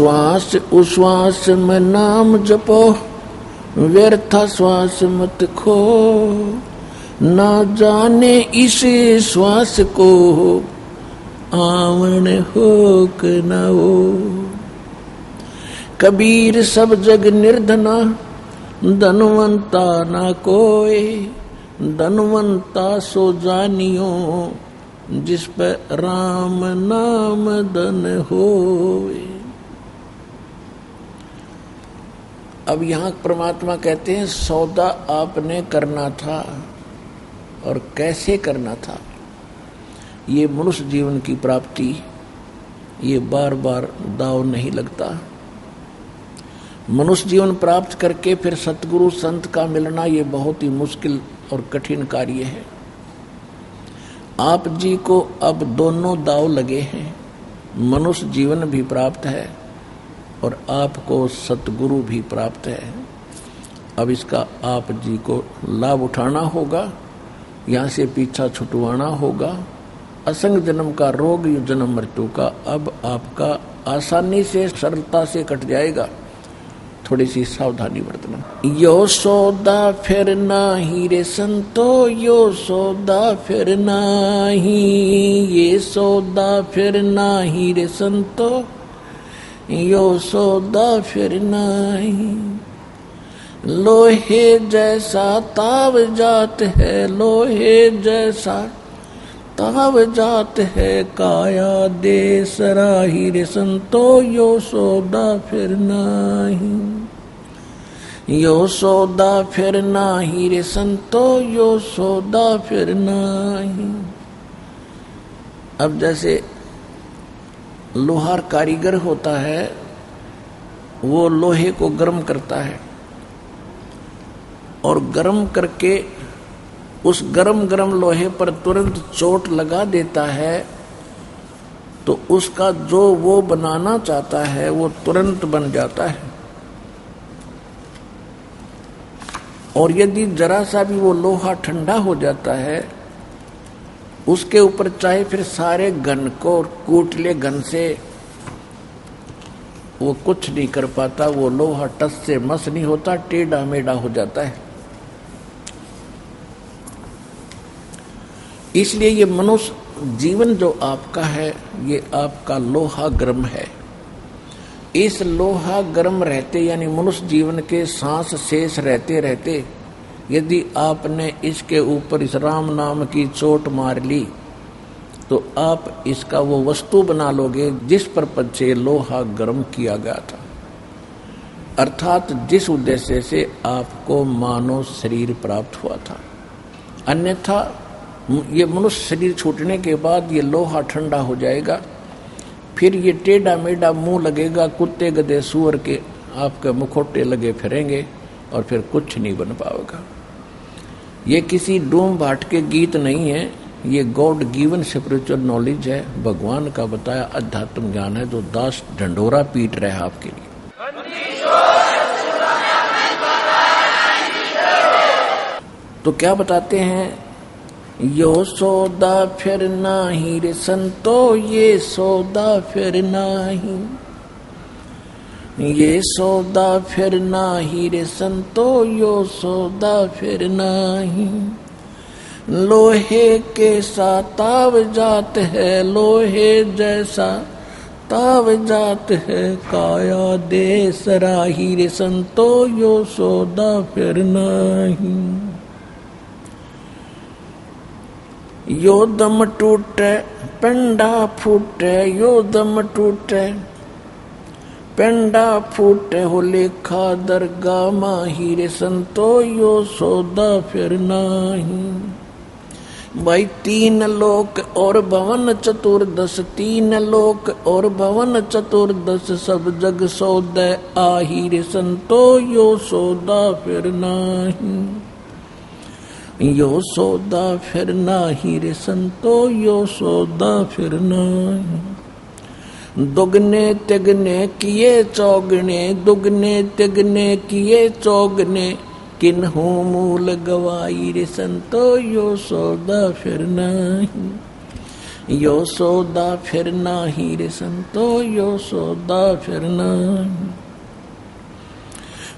श्वास उश्वास में नाम जपो, व्यर्था श्वास मत खो, ना जाने इस श्वास को आवन हो कि न हो। कबीर सब जग निर्धना, धनवंता ना कोई, धनवंता सो जानियो, जिस पर राम नाम धन होए। अब यहाँ परमात्मा कहते हैं सौदा आपने करना था, और कैसे करना था। ये मनुष्य जीवन की प्राप्ति, ये बार बार दाव नहीं लगता। मनुष्य जीवन प्राप्त करके फिर सतगुरु संत का मिलना, ये बहुत ही मुश्किल और कठिन कार्य है। आप जी को अब दोनों दाव लगे हैं, मनुष्य जीवन भी प्राप्त है और आपको सतगुरु भी प्राप्त है। अब इसका आप जी को लाभ उठाना होगा, यहाँ से पीछा छुटवाना होगा। असंग जन्म का रोग, यु जन्म मृत्यु का अब आपका आसानी से सरलता से कट जाएगा। थोड़ी सी सावधानी बरतना। यो सौदा फिर नाही रे संतो, यो सौदा फिर नाही, ये सौदा फिर नाही रे संतो, यो सौदा फिर नाही। लोहे जैसा ताव जात है, लोहे जैसा ताव जात है, काया दे सराही रे संतो, यो सौदा फिर नाही, यो सौदा फिर नाही रे संतो, यो सौदा फिर नाही। अब जैसे लोहार कारीगर होता है, वो लोहे को गर्म करता है और गर्म करके उस गरम लोहे पर तुरंत चोट लगा देता है, तो उसका जो वो बनाना चाहता है वो तुरंत बन जाता है। और यदि जरा सा भी वो लोहा ठंडा हो जाता है, उसके ऊपर चाहे फिर सारे घन को कूट ले, घन से वो कुछ नहीं कर पाता, वो लोहा टस से मस नहीं होता, टेढ़ा मेढ़ा हो जाता है। इसलिए ये मनुष्य जीवन जो आपका है, ये आपका लोहा गर्म है। इस लोहा गर्म रहते यानी मनुष्य जीवन के सांस शेष रहते रहते यदि आपने इसके ऊपर इस राम नाम की चोट मार ली, तो आप इसका वो वस्तु बना लोगे जिस पर्पज से लोहा गर्म किया गया था, अर्थात जिस उद्देश्य से आपको मानव शरीर प्राप्त हुआ था। अन्यथा ये मनुष्य शरीर छूटने के बाद ये लोहा ठंडा हो जाएगा, फिर ये टेढ़ा मेढ़ा मुंह लगेगा, कुत्ते गधे सूअर के आपके मुखौटे लगे फिरेंगे और फिर कुछ नहीं बन पाएगा। ये किसी डूम भाट के गीत नहीं है, ये गॉड गिवन स्पिरिचुअल नॉलेज है, भगवान का बताया अध्यात्म ज्ञान है, जो दास ढंडोरा पीट रहे हैं आपके लिए। तो क्या बताते हैं, यो सौदा फिर नाही रे संतो, ये सौदा फिर नाही, ये सौदा फिर नाही रे संतो, यो सौदा फिर नाही। लोहे के सा ताव जात है, लोहे जैसा ताव जात है, काया दे सराही रे संतो, यो सौदा फिर नाही। यो दम टूटे पेंडा फूटे, यो दम टूटे पेंडा फूटे, हो लेखा दरगा माही रे संतो, यो सौदा फिर नाही। भाई तीन लोक और भवन चतुर्दश, तीन लोक और भवन चतुर्दश, सब जग सौदे आही रे संतो, यो सौदा फिर नाही, यो सौदा फिर नाही रे संतो, यो सौदा फिर नाही। दुगने तिगने किए चौगने, दुगने तिगने किए चौगने, किन्हू मूल गवाई रे संतो, यो सौदा फिर नाही। यो सौदा फिर नाही रे संतो, यो सौदा फिर नाही।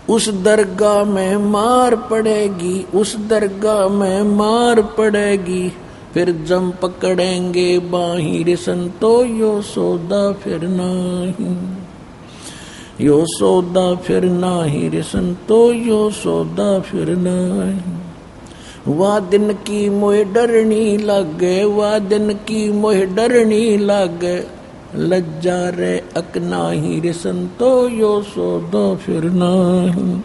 उस दरगाह में मार पड़ेगी, उस दरगाह में मार पड़ेगी, फिर जम पकड़ेंगे बाही रे संतो, यो सौदा फिर नाही। यो सौदा फिर नाही रे संतो, यो सौदा फिर नाही। वाह दिन की मोह डरनी लागे, वाह दिन की मोह डरनी लागे, लज्जा रे अकनाही रे संतो, यो सौदा फिर नाही।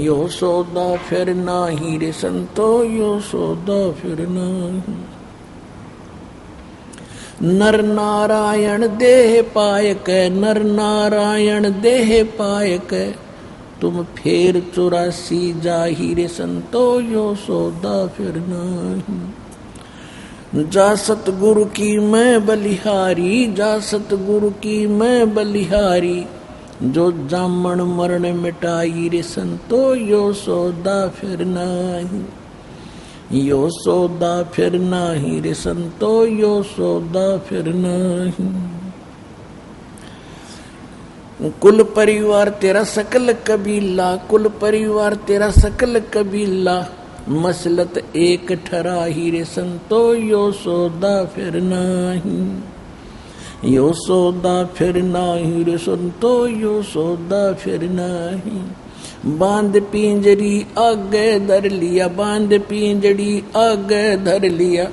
यो सौदा फिर नाही रे संतो, यो सौदा फिर नाही। नर नारायण देह पायक, नर नारायण देह पायक, तुम फेर 84 जाही रे संतो, यो सौदा फिर नाही। जा सतगुरु की मैं बलिहारी, जा सतगुरु की मैं बलिहारी, जो जामन मरण मिटाई रे संतो, यो सौदा फिर नाही। यो सौदा फिर नाही रे संतो, यो सौदा फिर नाही। कुल परिवार तेरा सकल कबीला, कुल परिवार तेरा सकल कबीला, मसलत एक ठराही रे संतो, यो सौदा फिर नाही। यो सौदा फिर नाही रे संतो, यो सौदा फिर नाही। बांध पिंजरी आगे धर लिया, बांध पिंजरी आगे धर लिया,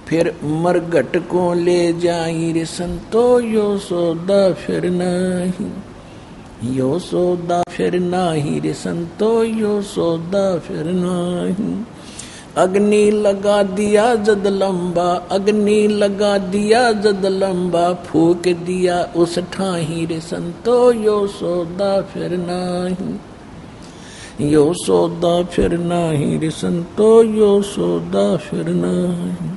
फिर मरघट को ले जाई रे संतो, यो सौदा फिर नाही। यो सौदा फिर नाही रे संतो, यो सौदा फिर नाही। अग्नि लगा दिया जद लंबा, अग्नि लगा दिया जद लंबा, फूक दिया उस ठाही रे संतो, यो सौदा फिर नाही। यो सौदा फिर नाही रे संतो, यो सौदा फिर नाही।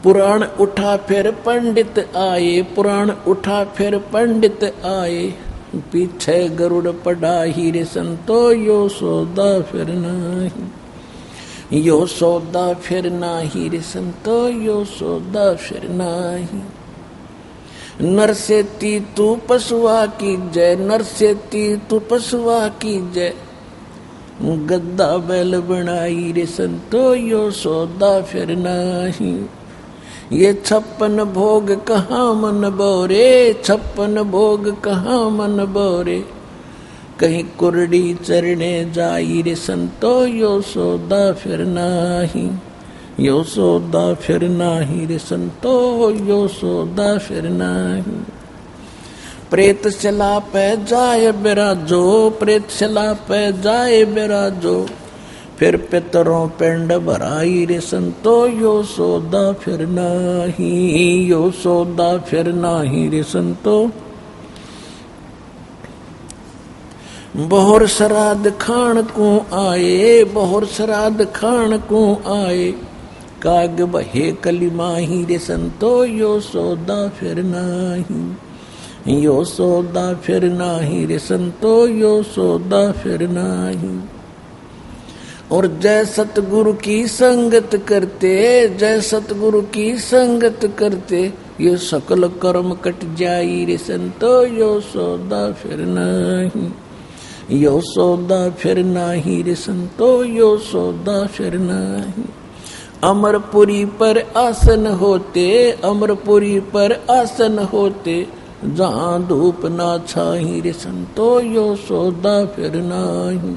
पुराण उठा फिर पंडित आए, पुराण उठा फिर पंडित आए, पीछे गरुड़ पढ़ाही रे संतो, यो सौदा फिर नाही। यो सौदा फिर नाही रे संतो, यो सौदा फिर नाही। नर से ती तू पशुआ की जय, नर से ती तू पशुआ की जय, गद्दा बैल बनाई रे संतो, यो सौदा फिर नाही। ये 56 भोग कहाँ मन बोरे, 56 भोग कहाँ मन बोरे, कहीं कुरड़ी चरने जाई रे संतो, यो सौदा फिर नाही। यो सौदा फिर नाही रे संतो, यो सौदा फिर नाही। प्रेत चला पे जाए बिराजो, प्रेत चला पे जाए बिराजो, फिर पितरों पिंड भराई रे संतो, यो सौदा फिर नाही। यो सौदा फिर नाही रे संतो। बहुर श्राद्ध खान को आए, बहुर श्राद्ध खान को आए, काग बहे कलिमाही रे संतो, यो सौदा फिर नाही। यो सौदा फिर नाही रे संतो, यो सौदा फिर नाही। और जय सतगुरु की संगत करते, जय सतगुरु की संगत करते, ये सकल कर्म कट जाई रे संतो, यो सौदा फिर नाही। यो सौदा फिर नाही रे संतो, यो सौदा फिर नाही। अमरपुरी पर आसन होते, अमरपुरी पर आसन होते, जहाँ धूप ना छाही रे संतो, यो सौदा फिर नाही।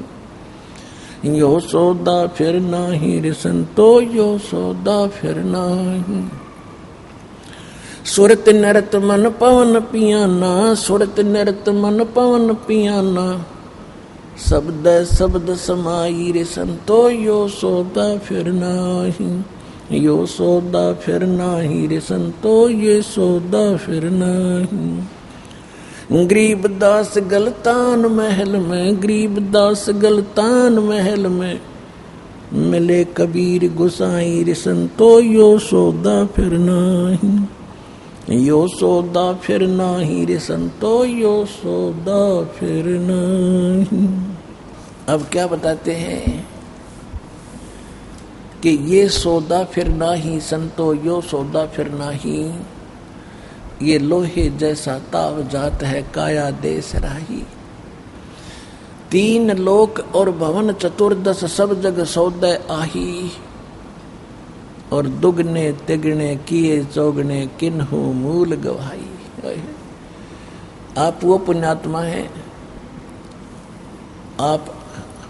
यो सौदा फिर नाही रे संतो, यो सौदा फिर नाही। सुरत नरत मन पवन पियाना, सुरत नरत मन पवन पियाना, शब्द शब्द समाई रे संतो, यो सौदा फिर नाही। यो सौदा फिर नाही रे संतो, ये सौदा फिर नाही। गरीबदास गलतान महल में, गरीबदास गलतान महल में, मिले कबीर गुसाई रे संतो, यो सौदा फिर नाही। यो सौदा फिर नाही रे संतो, यो सौदा फिर नहीं। अब क्या बताते हैं कि ये सौदा फिर नाही संतो यो सौदा फिर नाही, ये लोहे जैसा ताव जात है काया देश राही। तीन लोक और भवन चतुर्दश सब जग सौदय आही, और दुगने तिगने किए चौगने किन्हु मूल गवाही। आप वो पुण्यात्मा हैं, आप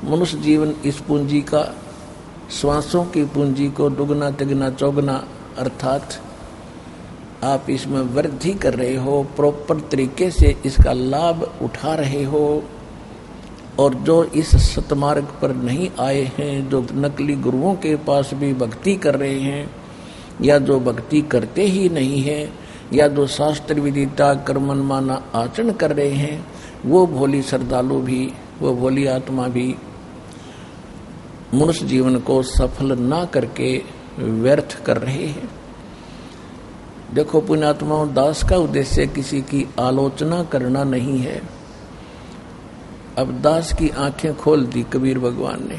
मनुष्य जीवन इस पूंजी का, श्वासों की पूंजी को दुगना तिगना चौगना अर्थात आप इसमें वृद्धि कर रहे हो, प्रॉपर तरीके से इसका लाभ उठा रहे हो। और जो इस सतमार्ग पर नहीं आए हैं, जो नकली गुरुओं के पास भी भक्ति कर रहे हैं, या जो भक्ति करते ही नहीं है, या जो शास्त्र विदिता कर्मन माना आचरण कर रहे हैं, वो भोली श्रद्धालु भी, वो भोली आत्मा भी मनुष्य जीवन को सफल ना करके व्यर्थ कर रहे हैं। देखो पुण्यात्माओं, दास का उद्देश्य किसी की आलोचना करना नहीं है। अब दास की आंखें खोल दी कबीर भगवान ने,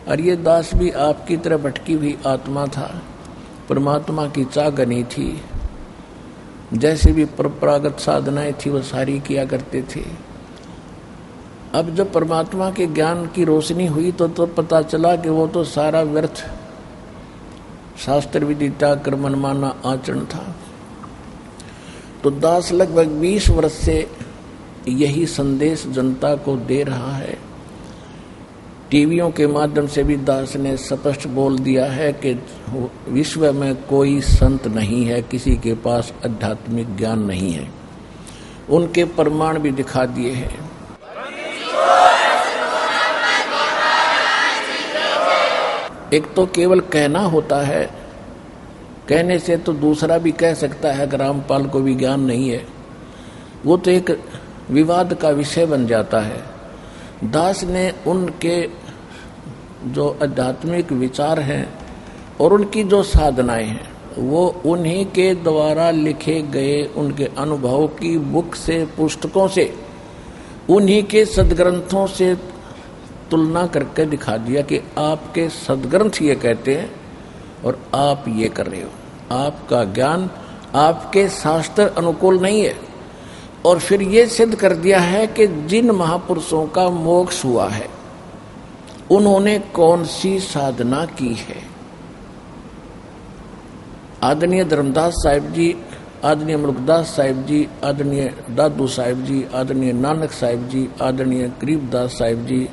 और ये दास भी आपकी तरह भटकी हुई आत्मा था, परमात्मा की चाहनी थी। जैसे भी परंपरागत साधनाएं थी वो सारी किया करते थे। अब जब परमात्मा के ज्ञान की रोशनी हुई तो पता चला कि वो तो सारा व्यर्थ शास्त्र विदिता कर्मन माना आचरण था। तो दास लगभग 20 वर्ष से यही संदेश जनता को दे रहा है। टीवियों के माध्यम से भी दास ने स्पष्ट बोल दिया है कि विश्व में कोई संत नहीं है, किसी के पास आध्यात्मिक ज्ञान नहीं है। उनके प्रमाण भी दिखा दिए हैं। एक तो केवल कहना होता है, कहने से तो दूसरा भी कह सकता है कि रामपाल को भी ज्ञान नहीं है, वो तो एक विवाद का विषय बन जाता है। दास ने उनके जो आध्यात्मिक विचार हैं और उनकी जो साधनाएं हैं, वो उन्हीं के द्वारा लिखे गए उनके अनुभव की बुक से, पुस्तकों से, उन्हीं के सदग्रंथों से तुलना करके दिखा दिया कि आपके सदग्रंथ ये कहते हैं और आप ये कर रहे हो। आपका ज्ञान आपके शास्त्र अनुकूल नहीं है। और फिर ये सिद्ध कर दिया है कि जिन महापुरुषों का मोक्ष हुआ है उन्होंने कौन सी साधना की है। आदरणीय धर्मदास साहिब जी, आदरणीय मुल्कदास साहिब जी, आदरणीय दादू साहिब जी, आदरणीय नानक साहिब जी, आदरणीय गरीबदास साहिब जी,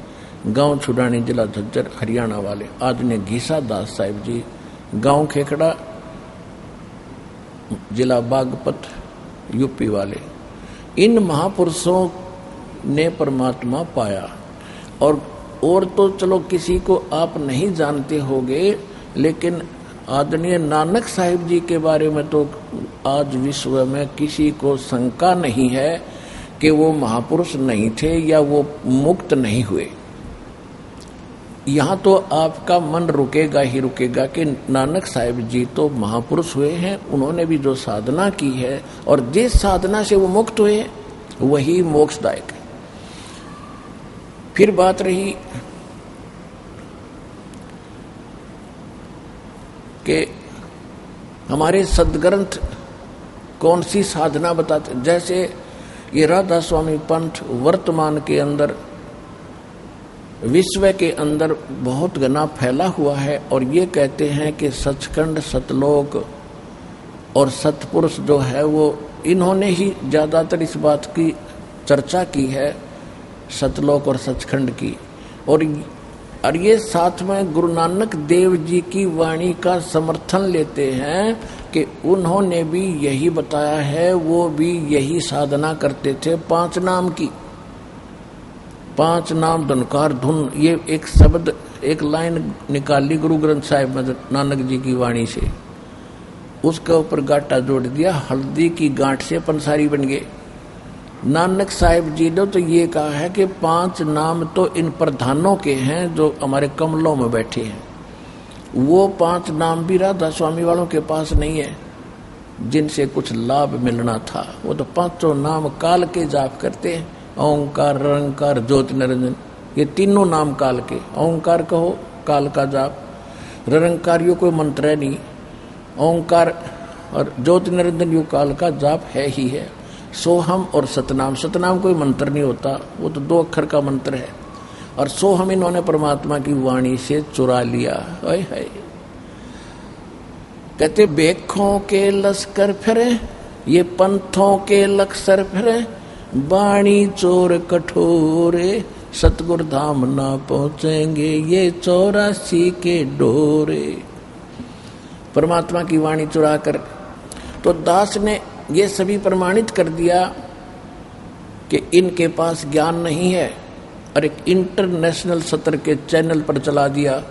गांव छुड़ानी जिला झज्जर हरियाणा वाले, आदरणीय घीसा दास साहिब जी, गांव खेखड़ा जिला बागपत यूपी वाले, इन महापुरुषों ने परमात्मा पाया। और तो चलो किसी को आप नहीं जानते होगे, लेकिन आदरणीय नानक साहिब जी के बारे में तो आज विश्व में किसी को शंका नहीं है कि वो महापुरुष नहीं थे या वो मुक्त नहीं हुए। यहाँ तो आपका मन रुकेगा ही रुकेगा कि नानक साहिब जी तो महापुरुष हुए हैं, उन्होंने भी जो साधना की है और जिस साधना से वो मुक्त हुए वही मोक्षदायक है। फिर बात रही कि हमारे सदग्रंथ कौन सी साधना बताते। जैसे ये राधा स्वामी पंथ वर्तमान के अंदर, विश्व के अंदर बहुत घना फैला हुआ है और ये कहते हैं कि सचखंड, सतलोक और सतपुरुष जो है वो इन्होंने ही ज्यादातर इस बात की चर्चा की है, सतलोक और सचखंड की। और ये साथ में गुरु नानक देव जी की वाणी का समर्थन लेते हैं कि उन्होंने भी यही बताया है, वो भी यही साधना करते थे 5 नाम की। 5 नाम धनकार धुन, ये एक शब्द, एक लाइन निकाली गुरु ग्रंथ साहिब में नानक जी की वाणी से, उसके ऊपर गांठा जोड़ दिया, हल्दी की गांठ से पंसारी बन गए। नानक साहिब जी ने तो ये कहा है कि 5 नाम तो इन प्रधानों के हैं जो हमारे कमलों में बैठे हैं। वो 5 नाम भी राधा स्वामी वालों के पास नहीं है जिनसे कुछ लाभ मिलना था। वो तो 5 नाम काल के जाप करते हैं, ओंकार, निरंकार, ज्योति निरंजन, ये तीनों नाम काल के। ओंकार कहो, काल का जाप, निरंकारियों कोई मंत्र है नहीं, ओंकार और ज्योति निरंजन युग काल का जाप है ही है। सोहम और सतनाम, सतनाम कोई मंत्र नहीं होता, वो तो 2 अक्षर का मंत्र है। और सोहम इन्होंने परमात्मा की वाणी से चुरा लिया। हाय हाय, कहते बेखों के लश्कर फिरे, ये पंथों के लक्सर फिरे, बाणी चोर कठोरे, सतगुर धाम ना पहुंचेंगे ये 84 के डोरे। परमात्मा की वाणी चुरा कर, तो दास ने ये सभी प्रमाणित कर दिया कि इनके पास ज्ञान नहीं है, और एक इंटरनेशनल सत्र के चैनल पर चला दिया।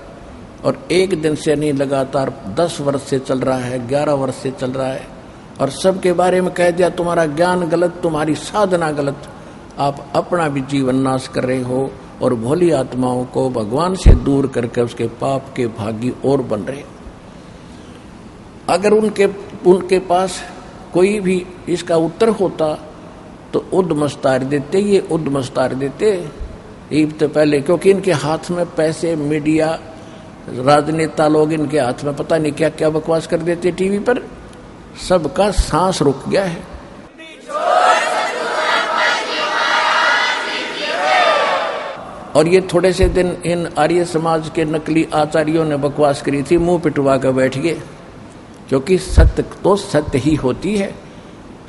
और एक दिन से नहीं, लगातार 10 वर्ष से चल रहा है, 11 वर्ष से चल रहा है, और सबके बारे में कह दिया तुम्हारा ज्ञान गलत, तुम्हारी साधना गलत, आप अपना भी जीवन नाश कर रहे हो और भोली आत्माओं को भगवान से दूर करके उसके पाप के भागी और बन रहे। अगर उनके पास कोई भी इसका उत्तर होता तो उद्मस्तार देते, ये उद्मस्तार देते ईब तो पहले, क्योंकि इनके हाथ में पैसे, मीडिया, राजनेता लोग इनके हाथ में पता नहीं क्या क्या बकवास कर देते टीवी पर, सबका सांस रुक गया है। और ये थोड़े से दिन इन आर्य समाज के नकली आचार्यों ने बकवास करी थी, मुंह पिटवा कर बैठ गए, क्योंकि सत्य तो सत्य ही होती है।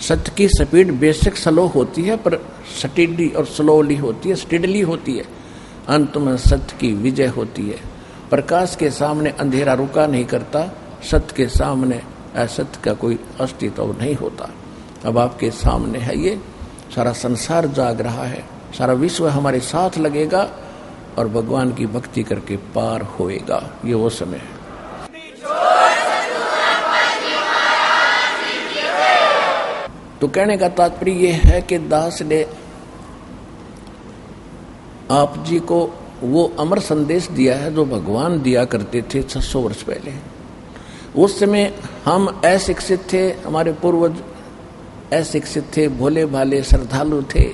सत्य की स्पीड बेसिक स्लो होती है, पर स्टेडी और स्लोली होती है, स्टेडली होती है। अंत में सत्य की विजय होती है। प्रकाश के सामने अंधेरा रुका नहीं करता, सत्य के सामने असत्य का कोई अस्तित्व नहीं होता। अब आपके सामने है, ये सारा संसार जाग रहा है, सारा विश्व हमारे साथ लगेगा और भगवान की भक्ति करके पार होएगा। ये वो समय है। तो कहने का तात्पर्य यह है कि दास ने आप जी को वो अमर संदेश दिया है जो भगवान दिया करते थे 600 वर्ष पहले। उस समय हम अशिक्षित थे, हमारे पूर्वज अशिक्षित थे, भोले भाले श्रद्धालु थे,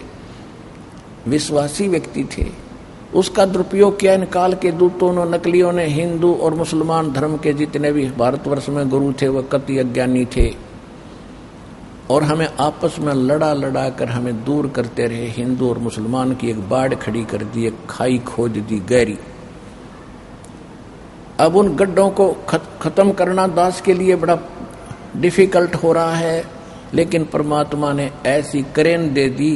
विश्वासी व्यक्ति थे। उसका दुरुपयोग किया इन काल के दूतों ने, नकलियों ने। हिंदू और मुसलमान धर्म के जितने भी भारतवर्ष में गुरु थे वह कति अज्ञानी थे, और हमें आपस में लड़ा लड़ा कर हमें दूर करते रहे। हिंदू और मुसलमान की एक बाढ़ खड़ी कर दी, एक खाई खोद दी गहरी। अब उन गड्ढों को खत्म करना दास के लिए बड़ा डिफिकल्ट हो रहा है, लेकिन परमात्मा ने ऐसी करेन दे दी,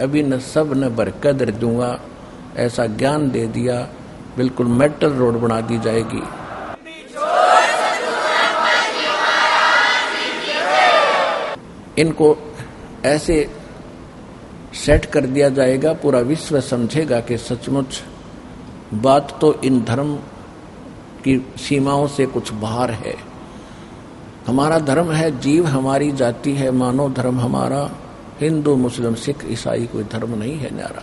अभी न सब न बरकदर दूंगा, ऐसा ज्ञान दे दिया, बिल्कुल मेटल रोड बना दी जाएगी। इनको ऐसे सेट कर दिया जाएगा, पूरा विश्व समझेगा कि सचमुच बात तो इन धर्म की सीमाओं से कुछ बाहर है। हमारा धर्म है, जीव हमारी जाति है, मानव धर्म हमारा, हिंदू मुस्लिम सिख ईसाई कोई धर्म नहीं है न्यारा।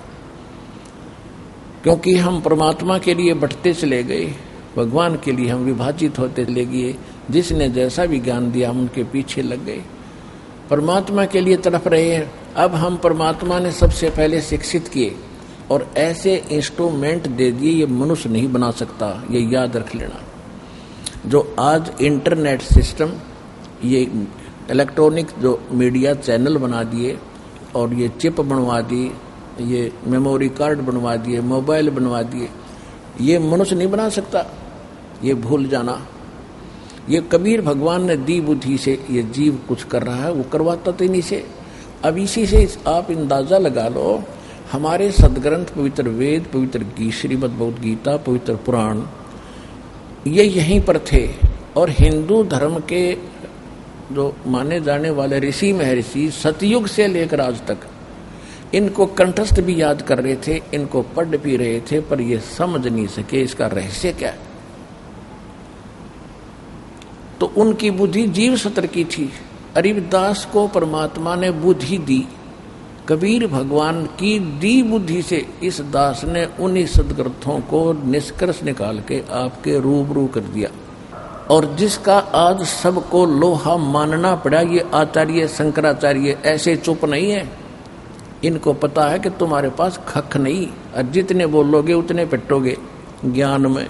क्योंकि हम परमात्मा के लिए बढ़ते चले गए, भगवान के लिए हम विभाजित होते चले गए। जिसने जैसा भी ज्ञान दिया हम उनके पीछे लग गए, परमात्मा के लिए तड़प रहे हैं। अब हम परमात्मा ने सबसे पहले शिक्षित किए और ऐसे इंस्ट्रूमेंट दे दिए, ये मनुष्य नहीं बना सकता, ये याद रख लेना। जो आज इंटरनेट सिस्टम, ये इलेक्ट्रॉनिक जो मीडिया चैनल बना दिए, और ये चिप बनवा दी, ये मेमोरी कार्ड बनवा दिए, मोबाइल बनवा दिए, ये मनुष्य नहीं बना सकता, ये भूल जाना। ये कबीर भगवान ने दी बुद्धि से ये जीव कुछ कर रहा है, वो करवाता तो इन्हीं से। अब इसी से आप अंदाजा लगा लो, हमारे सदग्रंथ पवित्र वेद, पवित्र श्रीमद् भगवद गीता, पवित्र पुराण, ये यहीं पर थे। और हिंदू धर्म के जो माने जाने वाले ऋषि महर्षि सतयुग से लेकर आज तक इनको कंठस्थ भी याद कर रहे थे, इनको पढ़ भी रहे थे, पर ये समझ नहीं सके इसका रहस्य क्या है। तो उनकी बुद्धि जीव सत्र की थी। अरिदास को परमात्मा ने बुद्धि दी, कबीर भगवान की दी बुद्धि से इस दास ने उन्हीं सदग्रंथों को निष्कर्ष निकाल के आपके रूबरू कर दिया। और जिसका आज सबको लोहा मानना पड़ा, ये आचार्य शंकराचार्य ऐसे चुप नहीं है। इनको पता है कि तुम्हारे पास खख नहीं, और जितने बोलोगे उतने पिटोगे ज्ञान में।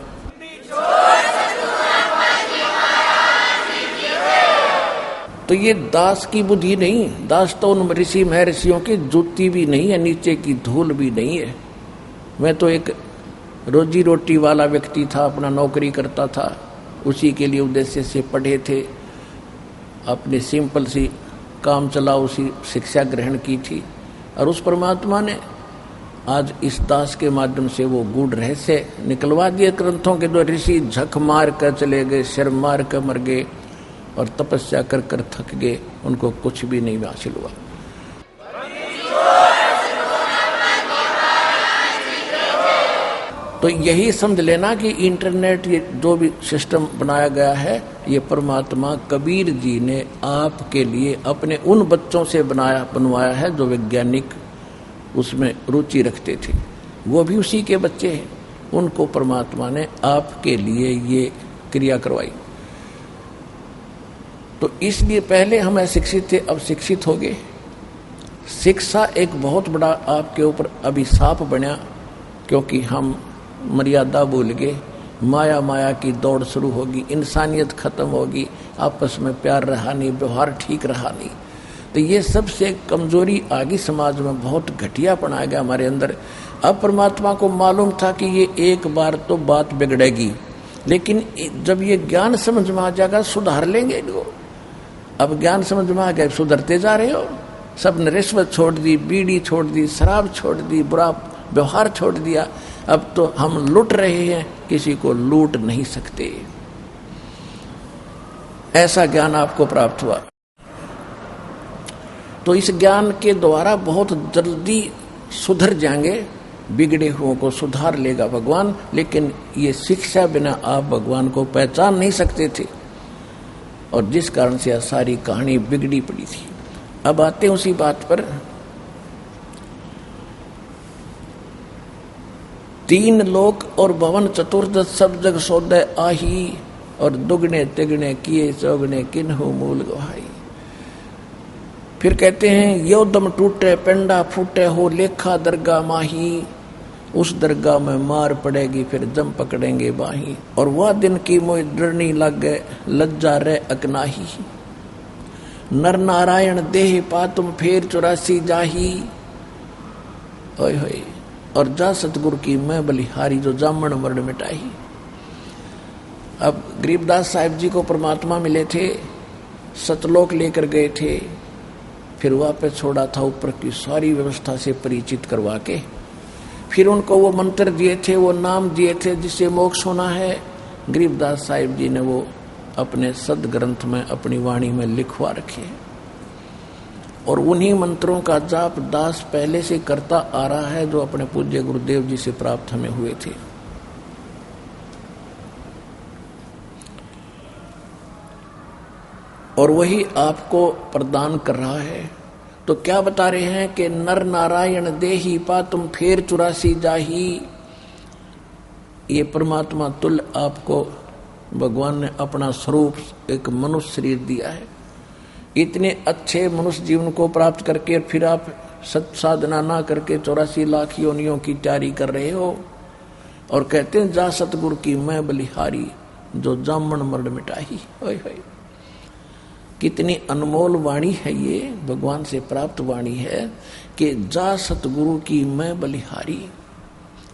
तो ये दास की बुद्धि नहीं, दास तो उन ऋषि महर्षियों की जूती भी नहीं है, नीचे की धूल भी नहीं है। मैं तो एक रोजी रोटी वाला व्यक्ति था, अपना नौकरी करता था, उसी के लिए उद्देश्य से पढ़े थे, अपनी सिंपल सी काम चला उसी शिक्षा ग्रहण की थी। और उस परमात्मा ने आज इस दास के माध्यम से वो गूढ़ रहस्य निकलवा दिए ग्रंथों के। दो ऋषि झक मार कर चले गए, सिर मार कर मर गए और तपस्या कर कर थक गए, उनको कुछ भी नहीं हासिल हुआ। तो यही समझ लेना कि इंटरनेट ये जो भी सिस्टम बनाया गया है, ये परमात्मा कबीर जी ने आपके लिए अपने उन बच्चों से बनवाया है जो वैज्ञानिक उसमें रुचि रखते थे, वो भी उसी के बच्चे हैं। उनको परमात्मा ने आपके लिए ये क्रिया करवाई। तो इसलिए पहले हम अशिक्षित थे, अब शिक्षित हो गए। शिक्षा एक बहुत बड़ा आपके ऊपर अभिशाप बना, क्योंकि हम मर्यादा भूल गए। माया की दौड़ शुरू होगी, इंसानियत खत्म होगी, आपस में प्यार रहा नहीं, व्यवहार ठीक रहा नहीं। तो ये सबसे कमजोरी आ गई समाज में, बहुत घटियापन आ गया हमारे अंदर। अब परमात्मा को मालूम था कि ये एक बार तो बात बिगड़ेगी, लेकिन जब ये ज्ञान समझ में आ जाएगा सुधार लेंगे इनको। अब ज्ञान समझ में आ गया, सुधरते जा रहे हो। सब ने रिश्वत छोड़ दी, बीड़ी छोड़ दी, शराब छोड़ दी, बुरा व्यवहार छोड़ दिया। अब तो हम लूट रहे हैं, किसी को लूट नहीं सकते। ऐसा ज्ञान आपको प्राप्त हुआ। तो इस ज्ञान के द्वारा बहुत जल्दी सुधर जाएंगे, बिगड़े हुओं को सुधार लेगा भगवान। लेकिन ये शिक्षा बिना आप भगवान को पहचान नहीं सकते थे, और जिस कारण से सारी कहानी बिगड़ी पड़ी थी। अब आते हैं उसी बात पर। 3 लोक और भवन चतुर्दश सब जग सौदय आही, और दुगने तिगने किए चौगने किन्हु मूल गवाही। फिर कहते हैं यो दम टूटे पेंडा फूटे हो लेखा दरगाह माही, उस दरगाह में मार पड़ेगी फिर जम पकड़ेंगे बाही। और वह दिन की मोह डरनी लग गए लज्जा रे अकनाही, नर नारायण देह पा तुम फेर 84 जाही। ओए होए, और जा सतगुरु की मैं बलिहारी जो जामन मरण मिटाई। अब गरीबदास साहिब जी को परमात्मा मिले थे, सतलोक लेकर गए थे, फिर वापस छोड़ा था ऊपर की सारी व्यवस्था से परिचित करवा के। फिर उनको वो मंत्र दिए थे, वो नाम दिए थे जिससे मोक्ष होना है। गरीबदास साहिब जी ने वो अपने सदग्रंथ में अपनी वाणी में लिखवा रखे, और उन्हीं मंत्रों का जाप दास पहले से करता आ रहा है, जो अपने पूज्य गुरुदेव जी से प्राप्त हमें हुए थे। और वही आपको प्रदान कर रहा है। तो क्या बता रहे हैं कि नर नारायण देही पा तुम फेर 84 जाही। ये परमात्मा तुल्य आपको भगवान ने अपना स्वरूप एक मनुष्य शरीर दिया है। इतने अच्छे मनुष्य जीवन को प्राप्त करके फिर आप सत साधना ना करके 84 लाख योनियों की तैयारी कर रहे हो, और कहते हैं जा सतगुरु की मैं बलिहारी जो जामन मरण मिटाही। ओए होए, कितनी अनमोल वाणी है ये, भगवान से प्राप्त वाणी है कि जा सतगुरु की मैं बलिहारी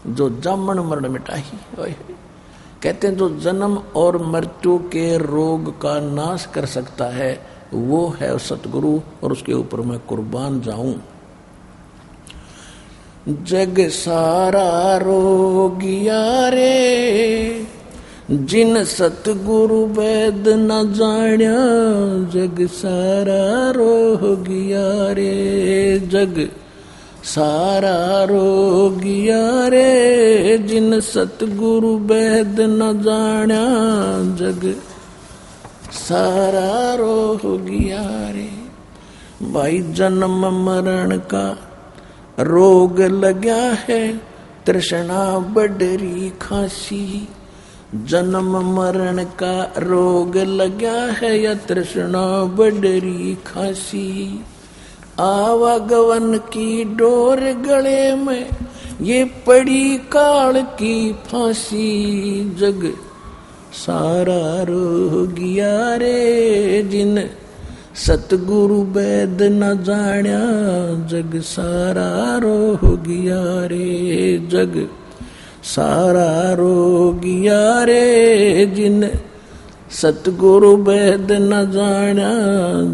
जो जामन मरण मिटाही। ओए कहते हैं जो जन्म और मृत्यु के रोग का नाश कर सकता है वो है सतगुरु, और उसके ऊपर मैं कुर्बान जाऊं। जग सारा रोगिया रे जिन सतगुरु वैद न जाण्या, जग सारा रोगिया रे, जग सारा रोगिया रे जिन सतगुरु वैद न जाण्या, जग सारा रोगिया रे। भाई जन्म मरण का रोग लग्या है, तृष्णा बडरी खांसी। जन्म मरण का रोग लग्या है या तृष्णा बडरी खांसी। आवागवन की डोर गले में ये पड़ी काल की फांसी। जग सारा रोगिया रे जिन सतगुरु वैद न जाण्या जग सारा रोगिया रे, जग सारा रोगिया रे। जिन सतगुरु वैद न जाण्या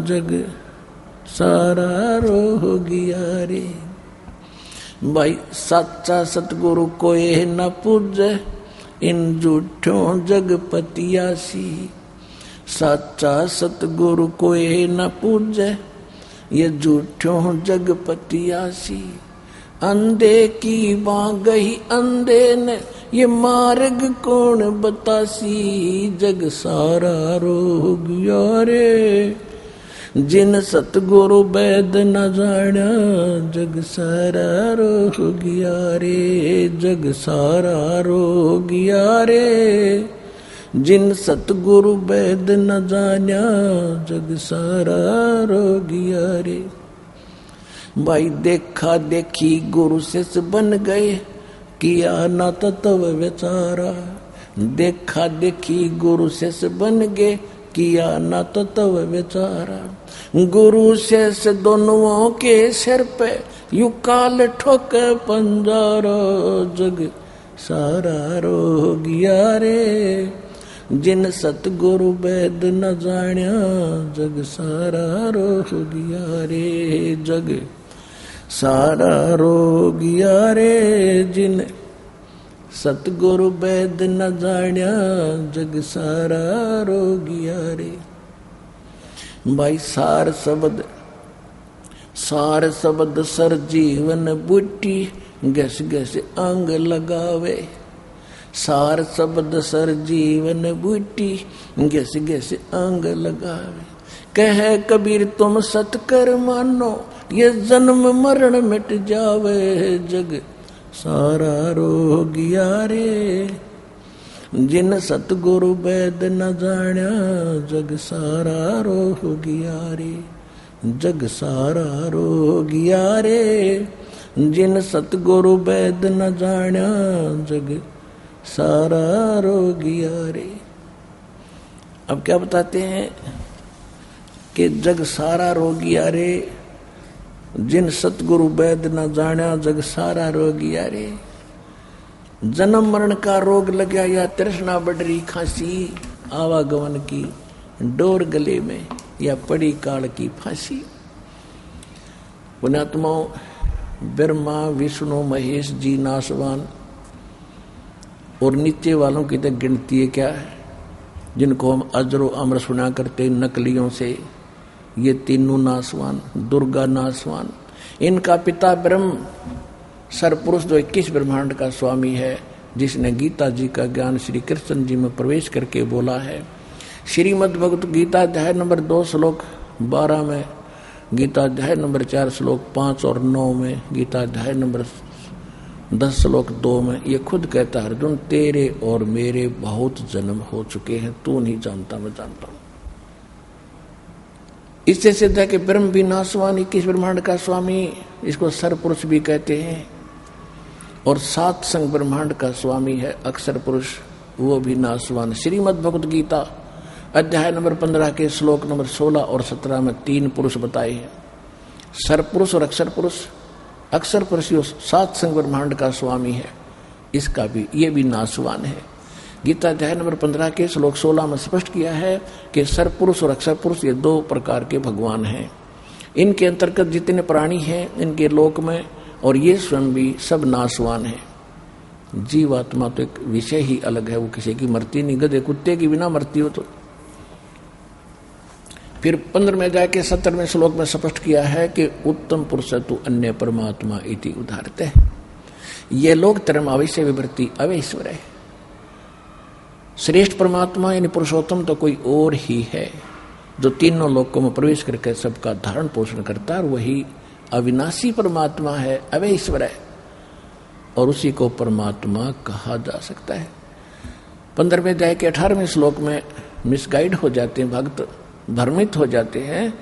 जग सारा रोगिया रे। भाई सच्चा सतगुरु कोई न पूजे, इन झूठों जगपतियासी। सच्चा सतगुरु कोई न पूजे, ये झूठों जगपतियासी। अंधे की बाँ गई अंधे ने, ये मार्ग कौन बतासी। जग सारा रोगिया रे, जिन सतगुरु वैद न जाण्या जग सारा रोगिया रे, जग सारा रोगिया रे। जिन सतगुरु वैद न जाण्या जग सारा रोगिया रे। भाई देखा देखी गुरु शिष्य बन गए, किया न तत्व विचारा। देखा देखी गुरु शिष्य बन गए, किया न तत्व विचारा। गुरु शिष्य दोनों के सिर पे यू काल ठोक पंजारा। जग सारा रोगिया रे, जिन सतगुरु वैद न जाण्या जग सारा रोगिया रे, जग सारा रोगिया रे। जिन सतगुरु वैद न जाण्या जग सारा रोगिया रे। भाई सार शब्द सर जीवन बूटी, गस गस अंग लगावे। सार शब्द सर जीवन बूटी, गस गस अंग लगावे। कह कबीर तुम सतकर मानो, ये जन्म मरण मिट जावे। जग सारा रोगिया रे, जिन सतगुरु वैद न जाण्या जग सारा रोगिया रे, जग सारा रोगिया रे। जिन सतगुरु वैद न जाण्या जग सारा रोगिया रे। अब क्या बताते हैं कि जग सारा रोगिया रे, जिन सतगुरु वैद न जाण्या जग सारा रोगिया रे। जन्म मरण का रोग लग गया, या तृष्णा बढ़ रही खांसी, आवागमन की डोर गले में, या पड़ी काल की फांसी। पुण्यात्माओं, ब्रह्मा विष्णु महेश जी नासवान और नीचे वालों की तो गिनती है क्या है, जिनको हम अजरो अमर सुना करते नकलियों से। ये तीनों नासवान, दुर्गा नासवान, इनका पिता ब्रह्म सरपुरुष जो 21 ब्रह्मांड का स्वामी है, जिसने गीता जी का ज्ञान श्री कृष्ण जी में प्रवेश करके बोला है। श्रीमद् भगवत गीता अध्याय नंबर 2 श्लोक 12 में, गीता अध्याय नंबर 4 श्लोक 5 और 9 में, गीता अध्याय नंबर 10 श्लोक 2 में ये खुद कहता है, अर्जुन तेरे और मेरे बहुत जन्म हो चुके हैं, तू नहीं जानता मैं जानता हूं। इससे सिद्ध है कि ब्रह्म भी नासवान 21 ब्रह्मांड का स्वामी, इसको सरपुरुष भी कहते हैं। और 7 संग ब्रह्मांड का स्वामी है अक्षर पुरुष, वो भी नासवान। श्रीमद् भगवत गीता अध्याय नंबर 15 के श्लोक नंबर 16 और 17 में 3 पुरुष बताए हैं, सरपुरुष और अक्षर पुरुष। अक्षर पुरुष 7 संग ब्रह्मांड का स्वामी है, इसका भी ये भी नासवान है। गीता अध्याय नंबर 15 के श्लोक 16 में स्पष्ट किया है कि सरपुरुष और अक्षर पुरुष ये 2 प्रकार के भगवान हैं। इनके अंतर्गत जितने प्राणी हैं इनके लोक में, और ये स्वयं भी सब नासवान है। जीवात्मा तो एक विषय ही अलग है, वो किसी की मरती नहीं, गधे कुत्ते की बिना मरती हो तो। फिर 15वें अध्याय के 17वें श्लोक में स्पष्ट किया है कि उत्तम पुरुष तु अन्य परमात्मा इति उदाहरते। ये लोग धर्म अवश्य विवृत्ति अवैश्वर है। श्रेष्ठ परमात्मा यानी पुरुषोत्तम तो कोई और ही है, जो तीनों लोकों में प्रवेश करके सबका धारण पोषण करता है, और वही अविनाशी परमात्मा है, अवैश्वर है, और उसी को परमात्मा कहा जा सकता है। 15वें अध्याय के 18वें श्लोक में मिसगाइड हो जाते हैं भक्त, भ्रमित हो जाते हैं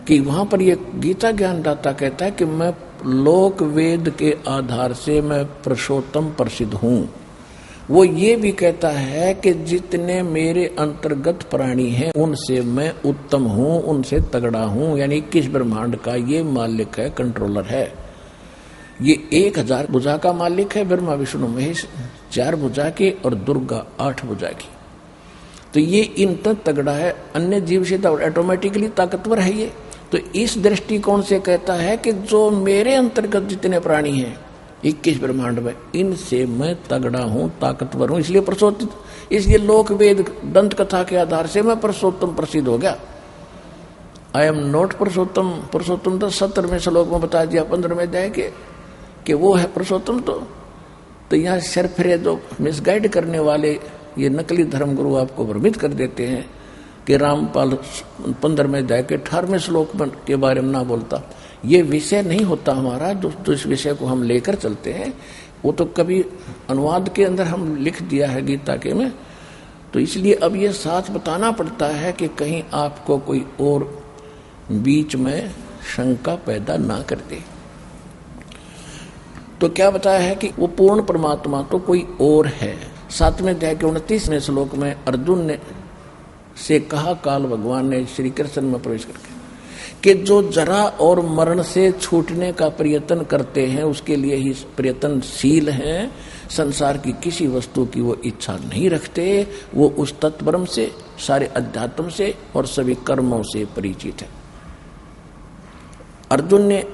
कि वहां पर ये गीता ज्ञानदाता कहता है कि मैं लोक वेद के आधार से मैं पुरुषोत्तम प्रसिद्ध हूं। वो ये भी कहता है कि जितने मेरे अंतर्गत प्राणी हैं उनसे मैं उत्तम हूं, उनसे तगड़ा हूं। यानी 21 ब्रह्मांड का ये मालिक है, कंट्रोलर है। ये 1000 भुजा का मालिक है, ब्रह्मा विष्णु महेश 4 भुजा के और दुर्गा 8 भुजा की। तो ये इनका तगड़ा है, अन्य जीव से तो ऑटोमेटिकली ताकतवर है ये। तो इस दृष्टिकोण से कहता है कि जो मेरे अंतर्गत जितने प्राणी हैं 21 ब्रह्मांड में, इनसे मैं तगड़ा हूं, ताकतवर हूं। इसलिए परसोत्तम, इसलिए लोक वेद दंत कथा के आधार से मैं परसोत्तम प्रसिद्ध हो गया। I am not Parsottam. Parsottam तो 17वें श्लोक में बता दिया, 15वें अध्याय कि वो है परसोत्तम। तो यहाँ सरफरे जो मिसगाइड करने वाले ये नकली धर्मगुरु आपको भ्रमित कर देते हैं कि रामपाल 15वें अध्याय के 18वें श्लोक के बारे में ना बोलता। ये विषय नहीं होता हमारा, जो इस विषय को हम लेकर चलते हैं वो तो कभी अनुवाद के अंदर हम लिख दिया है गीता के में। तो इसलिए अब ये साथ बताना पड़ता है कि कहीं आपको कोई और बीच में शंका पैदा ना कर दे। तो क्या बताया है कि वो पूर्ण परमात्मा तो कोई और है। 7वें अध्याय के 29वें श्लोक में अर्जुन ने से कहा काल भगवान ने श्री कृष्ण में प्रवेश करके कि जो जरा और मरण से छूटने का प्रयत्न करते हैं उसके लिए ही प्रयत्नशील हैं, संसार की किसी वस्तु की वो इच्छा नहीं रखते। वो उस तत्परम से, सारे अध्यात्म से और सभी कर्मों से परिचित है। अर्जुन ने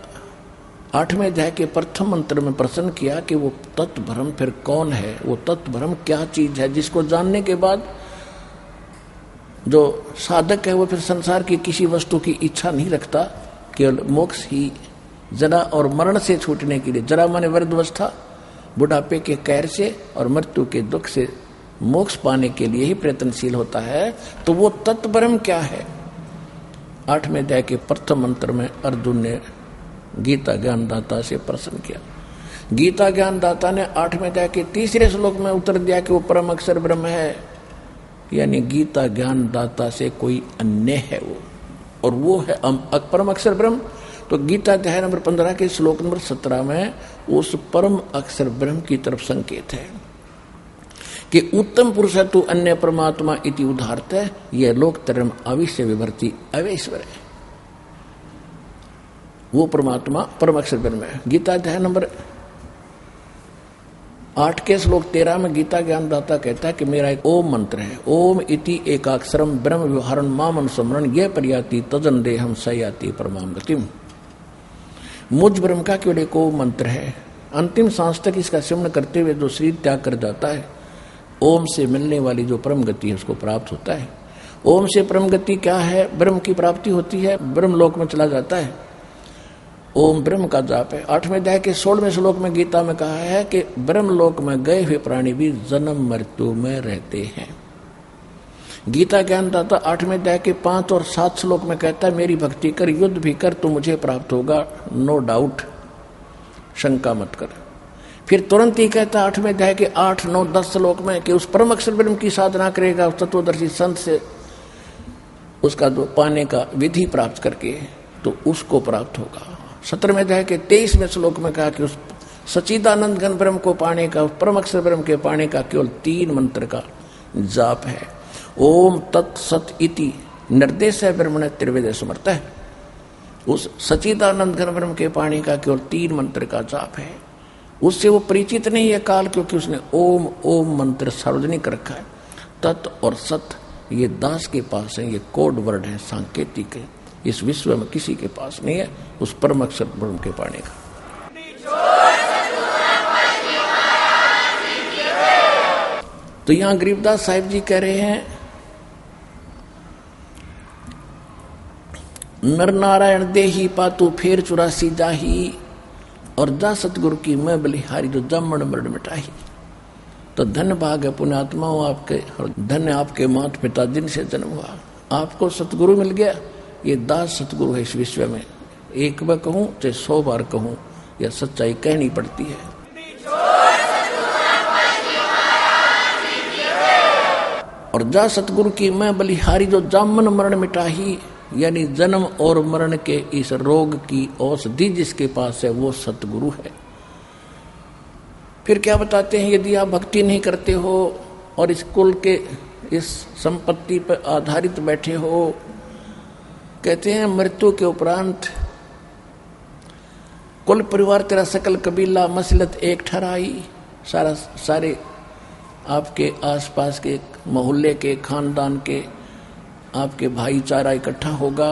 8वें अध्याय के प्रथम मंत्र में प्रश्न किया कि वो तत्भ्रम फिर कौन है, वो तत्भ्रम क्या चीज है जिसको जानने के बाद जो साधक है वो फिर संसार की किसी वस्तु की इच्छा नहीं रखता, केवल मोक्ष ही, जरा और मरण से छूटने के लिए। जरा माने वृद्धावस्था, बुढ़ापे के कैर से और मृत्यु के दुख से मोक्ष पाने के लिए ही प्रयत्नशील होता है। तो वो तत्परम क्या है? 8वें अध्याय के प्रथम मंत्र में अर्जुन ने गीता ज्ञानदाता से प्रश्न किया। गीता ज्ञानदाता ने 8वें अध्याय के 3रे श्लोक में उत्तर दिया कि वो परम अक्षर ब्रह्म है। यानी गीता ज्ञानदाता से कोई अन्य है वो, और वो है परम अक्षर ब्रह्म। तो गीता अध्याय नंबर 15 के श्लोक नंबर 17 में उस परम अक्षर ब्रह्म की तरफ संकेत है कि उत्तम पुरुष तु अन्य परमात्मा इति उदाहरत है। यह लोक धर्म अविश्य विभर्ति अवेश्वर है। वो परमात्मा परम अक्षर ब्रह्म है। गीता अध्याय नंबर 8 के श्लोक 13 में गीता ज्ञानदाता कहता है कि मेरा एक ओम मंत्र है। ओम इति एकाक्षरम ब्रह्म व्यवहारण माम अनुस्मरण ये पर्याति तजन देहम सयाति परमाम गतिम। मुझ ब्रह्म का केवल एक ओम मंत्र है। अंतिम सांस तक इसका सिमरण करते हुए जो शरीर त्याग कर जाता है, ओम से मिलने वाली जो परम गति है उसको प्राप्त होता है। ओम से परम गति क्या है? ब्रह्म की प्राप्ति होती है, ब्रह्म लोक में चला जाता है। ओम ब्रह्म का जाप है। 8वें अध्याय के 16वें श्लोक में गीता में कहा है कि ब्रह्म लोक में गए हुए प्राणी भी जन्म मृत्यु में रहते हैं। गीता ज्ञानदाता 8वें अध्याय के 5 और 7 श्लोक में कहता है मेरी भक्ति कर, युद्ध भी कर तो मुझे प्राप्त होगा, नो डाउट, शंका मत कर। फिर तुरंत ही कहता 8वें अध्याय के 8, 9, 10 श्लोक में कि उस परम अक्षर ब्रह्म की साधना करेगा, उस तत्वदर्शी संत से उसका जो पाने का विधि प्राप्त करके तो उसको प्राप्त होगा। 17वें अध्याय के 23वें श्लोक में कहा कि उस सच्चिदानंद घन ब्रह्म को पाने का, उस परम अक्षर ब्रह्म के पाने का केवल 3 मंत्र का जाप है। ओम तत्सत इति निर्देश है ब्रह्मण त्रिवेद समर्थ है। उस सच्चिदानंद घन ब्रह्म के पाने का केवल 3 मंत्र का जाप है। उससे वो परिचित नहीं है काल, क्योंकि उसने ओम ओम मंत्र सार्वजनिक रखा है। तत् और सत ये दास के पास है, ये कोड वर्ड है, सांकेतिक है, इस विश्व में किसी के पास नहीं है उस परम अक्षर ब्रह्म के पाने का। तो यहां गरीबदास साहिब जी कह रहे हैं नर नारायण देही पातु फेर 84 जाही और जा सतगुरु की मैं बलिहारी जो जमण मरण मिटाही। तो धन्य भाग है पुण्यात्मा हो आपके, और धन्य आपके माता पिता जिनसे जन्म हुआ, आपको सतगुरु मिल गया। ये दास सतगुरु है इस विश्व में। एक बार कहूं चाहे 100 बार कहूं, यह सच्चाई कहनी पड़ती है। और जा सतगुरु की मैं बलिहारी जो जामन मरण मिटाही, यानी जन्म और मरण के इस रोग की औषधि जिसके पास है वो सतगुरु है। फिर क्या बताते हैं, यदि आप भक्ति नहीं करते हो और इस कुल के इस संपत्ति पर आधारित बैठे हो, कहते हैं मृत्यु के उपरांत कुल परिवार तेरा सकल कबीला मसलत एक ठहराई, सारे आपके आसपास के मोहल्ले के खानदान के आपके भाईचारा इकट्ठा होगा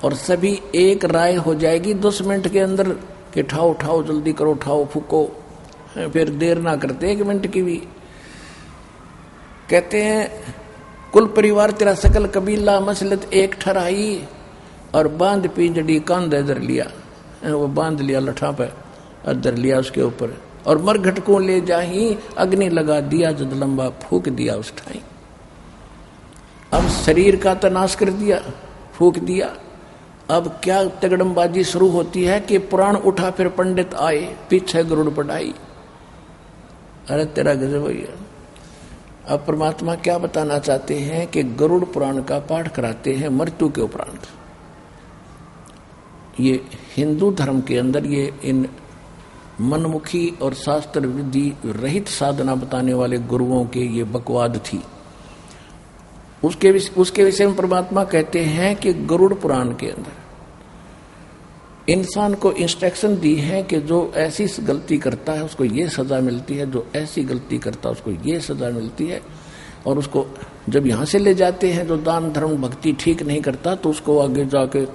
और सभी एक राय हो जाएगी 10 मिनट के अंदर कि उठाओ उठाओ जल्दी करो, उठाओ फूको, फिर देर ना करते 1 मिनट की भी। कहते हैं कुल परिवार तेरा सकल कबीला मसलत एक ठहराई और बांध पिंजड़ी कांध धर लिया, वो बांध लिया लठा पे धर लिया उसके ऊपर, और मरघट को ले जाही अग्नि लगा दिया जद लंबा फूक दिया उस ठाई। अब शरीर का तो नाश कर दिया, फूक दिया। अब क्या तगड़मबाजी शुरू होती है कि पुराण उठा फिर पंडित आए, पीछे गरुड़ पढ़ाई। अरे तेरा गजब भैया। अब परमात्मा क्या बताना चाहते हैं कि गरुड़ पुराण का पाठ कराते हैं मृत्यु के उपरांत। ये हिंदू धर्म के अंदर ये इन मनमुखी और शास्त्र विधि रहित साधना बताने वाले गुरुओं के ये बकवाद थी। उसके विषय में परमात्मा कहते हैं कि गरुड़ पुराण के अंदर इंसान को इंस्ट्रक्शन दी है कि जो ऐसी गलती करता है उसको ये सजा मिलती है, जो ऐसी गलती करता है उसको ये सजा मिलती है। और उसको जब यहाँ से ले जाते हैं जो दान धर्म भक्ति ठीक नहीं करता तो उसको आगे जाके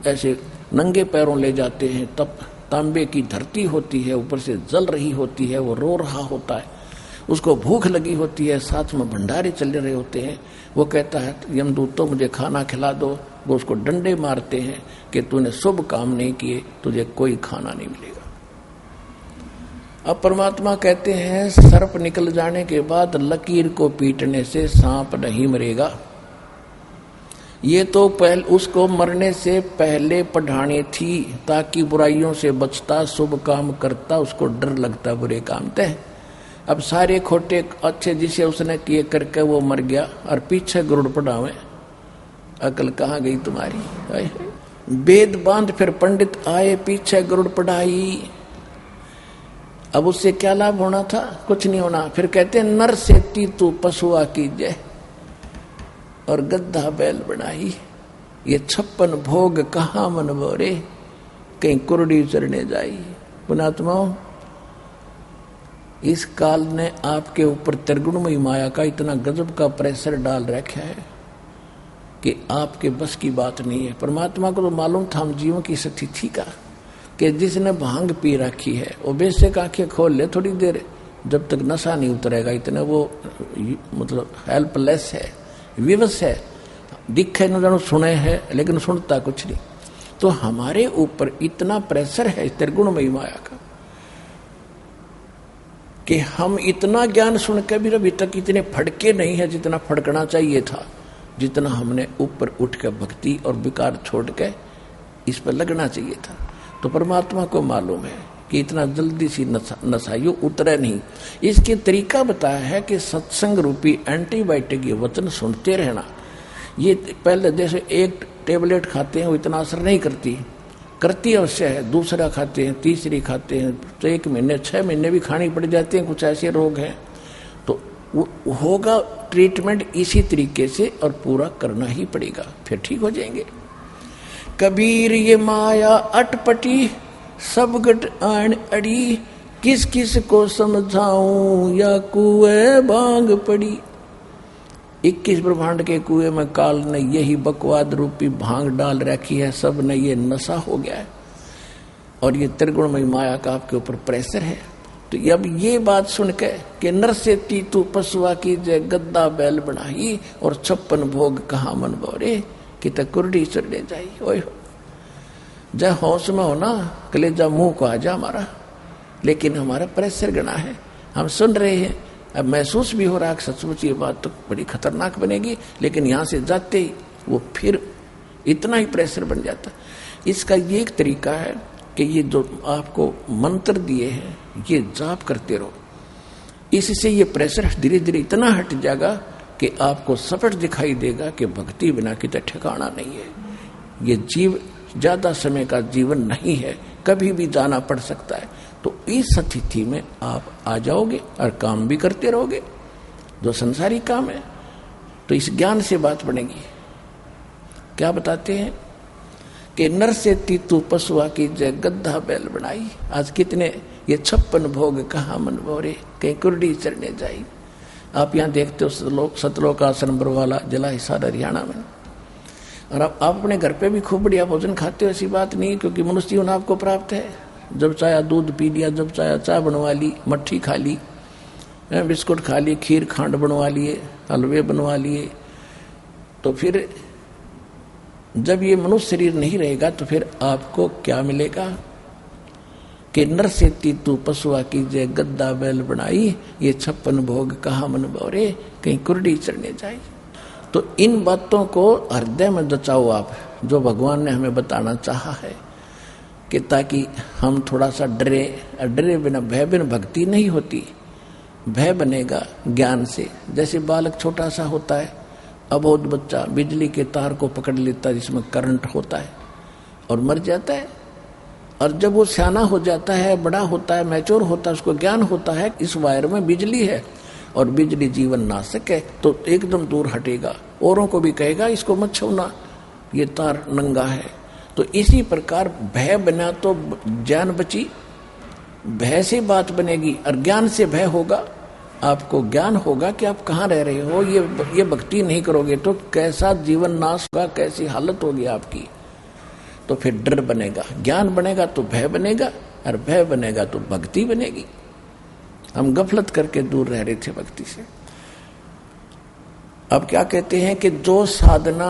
ऐसे नंगे पैरों ले जाते हैं। तब तांबे की धरती होती है, ऊपर से जल रही होती है, वो रो रहा होता है, उसको भूख लगी होती है, साथ में भंडारे चल रहे होते हैं। वो कहता है यमदूत तो मुझे खाना खिला दो, वो उसको डंडे मारते हैं कि तूने शुभ काम नहीं किए, तुझे कोई खाना नहीं मिलेगा। अब परमात्मा कहते हैं सर्प निकल जाने के बाद लकीर को पीटने से सांप नहीं मरेगा। ये तो उसको मरने से पहले पढ़ानी थी ताकि बुराइयों से बचता, शुभ काम करता, उसको डर लगता बुरे काम ते। अब सारे खोटे अच्छे जिसे उसने किए करके वो मर गया और पीछे गरुड़ पढ़ावे। अकल कहाँ गई तुम्हारी? वेद बांध फिर पंडित आए, पीछे गरुड़ पढ़ाई। अब उससे क्या लाभ होना था? कुछ नहीं होना। फिर कहते हैं नर से तू पशुआ कीजिए और गद्दा बैल बनाई। ये 56 भोग कहाँ मन बोरे, कहीं कुरडी चरने जाई। पुणात्माओं, इस काल ने आपके ऊपर त्रिगुणमयी माया का इतना गजब का प्रेशर डाल रखा है कि आपके बस की बात नहीं है। परमात्मा को तो मालूम था हम जीवों की स्थिति का कि जिसने भांग पी रखी है वो बेशक आंखें खोल ले थोड़ी देर, जब तक नशा नहीं उतरेगा इतने वो मतलब हेल्पलेस है, विवश है, दिखे न जानो सुने है लेकिन सुनता कुछ नहीं। तो हमारे ऊपर इतना प्रेशर है त्रिगुणमयी माया का कि हम इतना ज्ञान सुनकर भी अभी तक इतने फड़के नहीं है जितना फड़कना चाहिए था, जितना हमने ऊपर उठ कर भक्ति और विकार छोड़ के इस पर लगना चाहिए था। तो परमात्मा को मालूम है कि इतना जल्दी सी नशाइयों उतरे नहीं। इसके तरीका बताया है कि सत्संग रूपी एंटीबायोटिक ये वचन सुनते रहना। ये पहले जैसे एक टेबलेट खाते हैं वो इतना असर नहीं करती अवश्य है, दूसरा खाते हैं, तीसरी खाते हैं तो 1 महीने 6 महीने भी खानी पड़ जाती हैं। कुछ ऐसे रोग हैं तो होगा ट्रीटमेंट इसी तरीके से और पूरा करना ही पड़ेगा, फिर ठीक हो जाएंगे। कबीर ये माया अटपटी सब गट आन अड़ी, किस किस को समझाऊं या कुएं भांग पड़ी। 21 ब्रह्मांड के कुएं में काल ने यही बकवाद रूपी भांग डाल रखी है, सब ने ये नशा हो गया है और ये त्रिगुणमयी माया का आपके ऊपर प्रेशर है। तो अब ये बात सुन के कि नर से तू पशुआ की जय गद्दा बैल बनाई और 56 भोग कहाँ मन बोरे कि तक कुरडी चढ़ने जाई। ओए जय होश में होना कलेजा मुंह को आ जा हमारा, लेकिन हमारा प्रेशर गणा है, हम सुन रहे हैं। अब महसूस भी हो रहा है सचमुच ये बात तो बड़ी खतरनाक बनेगी, लेकिन यहाँ से जाते ही वो फिर इतना ही प्रेशर बन जाता। इसका ये एक तरीका है कि ये जो आपको मंत्र दिए हैं ये जाप करते रहो, इससे ये प्रेशर धीरे धीरे इतना हट जाएगा कि आपको सपट दिखाई देगा कि भक्ति बिना कितना ठिकाना नहीं है। ये जीव ज्यादा समय का जीवन नहीं है, कभी भी जाना पड़ सकता है। तो इस स्थिति में आप आ जाओगे और काम भी करते रहोगे जो संसारी काम है। तो इस ज्ञान से बात बनेगी। क्या बताते हैं कि नर से तीतू पशुआ की जय गद्दा बैल बनाई। आज कितने ये 56 भोग कहाँ मन भोरे, कहीं कुर्डी चढ़ने जाई। आप यहाँ देखते हो सतलोक आश्रम बरवाला जिला हिसार हरियाणा में, और आप अपने घर पे भी खूब बढ़िया भोजन खाते हो, ऐसी बात नहीं, क्योंकि मनुष्य जीवन आपको प्राप्त है। जब चाहे दूध पी लिया, जब चाहे चाय बनवा ली, मट्ठी खा ली, बिस्कुट खा लिए, खीर खांड बनवा लिए, हलवे बनवा लिए। तो फिर जब ये मनुष्य शरीर नहीं रहेगा तो फिर आपको क्या मिलेगा कि नर से तीतू पशुआ की जय गद्दा बैल बनाई, ये 56 भोग कहाँ मन भोरे, कहीं कुर्डी चढ़ने जाई। तो इन बातों को हृदय में जचाओ आप, जो भगवान ने हमें बताना चाहा है, कि ताकि हम थोड़ा सा डरे बिना, भय बिना भक्ति नहीं होती। भय बनेगा ज्ञान से। जैसे बालक छोटा सा होता है, अबोध बच्चा बिजली के तार को पकड़ लेता है जिसमें करंट होता है और मर जाता है। और जब वो सियाना हो जाता है, बड़ा होता है, मैच्योर होता है, उसको ज्ञान होता है इस वायर में बिजली है और बिजली जीवन नाशक है, तो एकदम दूर हटेगा, औरों को भी कहेगा इसको मत छूना, ये तार नंगा है। तो इसी प्रकार भय बना तो ज्ञान बची, भय से बात बनेगी और ज्ञान से भय होगा। आपको ज्ञान होगा कि आप कहाँ रह रहे हो। ये भक्ति नहीं करोगे तो कैसा जीवन नाश होगा, कैसी हालत होगी आपकी। तो फिर डर बनेगा, ज्ञान बनेगा तो भय बनेगा, और भय बनेगा तो भक्ति बनेगी। हम गफलत करके दूर रह रहे थे भक्ति से। अब क्या कहते हैं कि जो साधना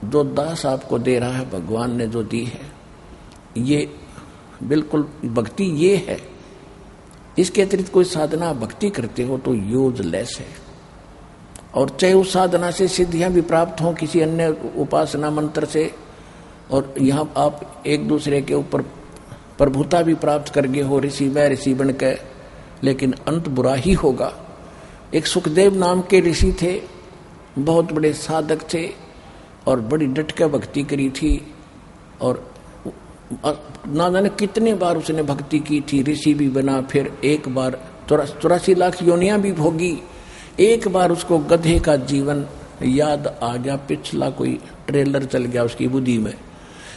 जो दास आपको दे रहा है, भगवान ने जो दी है, ये बिल्कुल भक्ति ये है। इसके अतिरिक्त कोई साधना भक्ति करते हो तो यूजलेस है। और चाहे उस साधना से सिद्धियां भी प्राप्त हों किसी अन्य उपासना मंत्र से, और यहाँ आप एक दूसरे के ऊपर प्रभुता भी प्राप्त कर गए हो, ऋषि व ऋषि बन के, लेकिन अंत बुरा ही होगा। एक सुखदेव नाम के ऋषि थे, बहुत बड़े साधक थे और बड़ी डट के भक्ति करी थी, और ना जाने कितने बार उसने भक्ति की थी, ऋषि भी बना, फिर एक बार 84 लाख योनियां भी भोगी। एक बार उसको गधे का जीवन याद आ गया, पिछला कोई ट्रेलर चल गया उसकी बुद्धि में।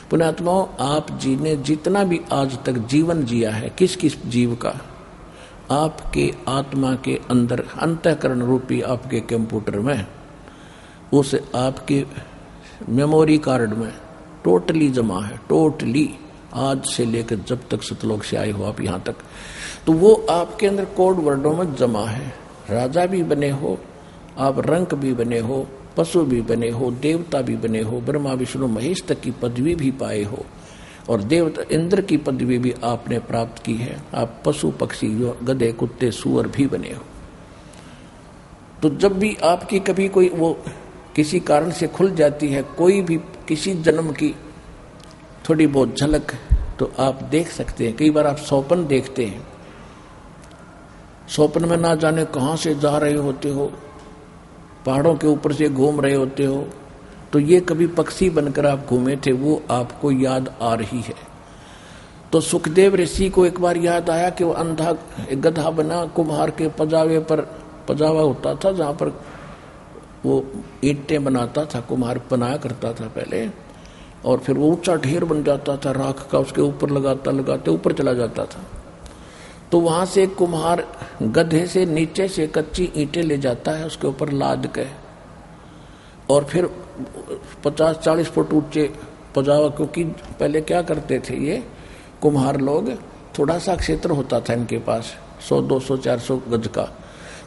पुण्यात्माओं, आप जी ने जितना भी आज तक जीवन जिया है, किस किस जीव का, आपके आत्मा के अंदर अंतःकरण रूपी आपके कंप्यूटर में, उस आपके मेमोरी कार्ड में टोटली जमा है, टोटली, आज से लेकर जब तक सतलोक से आए हो आप यहाँ तक, तो वो आपके अंदर कोड वर्डों में जमा है। राजा भी बने हो आप, रंक भी बने हो, पशु भी बने हो, देवता भी बने हो, ब्रह्मा विष्णु महेश तक की पदवी भी पाए हो, और देवता इंद्र की पदवी भी आपने प्राप्त की है। आप पशु पक्षी, गधे कुत्ते सूअर भी बने हो। तो जब भी आपकी कभी कोई वो किसी कारण से खुल जाती है, कोई भी किसी जन्म की थोड़ी बहुत झलक, तो आप देख सकते हैं। कई बार आप स्वप्न देखते हैं, स्वप्न में ना जाने कहाँ से जा रहे होते हो, पहाड़ों के ऊपर से घूम रहे होते हो, तो ये कभी पक्षी बनकर आप घूमे थे, वो आपको याद आ रही है। तो सुखदेव ऋषि को एक बार याद आया कि वो अंधा गधा बना, कुम्हार के पजावे पर पजावा होता था जहाँ पर वो ईंटें बनाता था, कुम्हार बनाया करता था पहले, और फिर वो ऊंचा ढेर बन जाता था राख का, उसके ऊपर लगाता लगाते ऊपर चला जाता था। तो वहां से कुम्हार गधे से नीचे से कच्ची ईंटें ले जाता है, उसके ऊपर लाद के, और फिर 50-40 फुट ऊंचे पजावा, क्योंकि पहले क्या करते थे ये कुम्हार लोग, थोड़ा सा क्षेत्र होता था इनके पास, 100, 200, 400 गज का,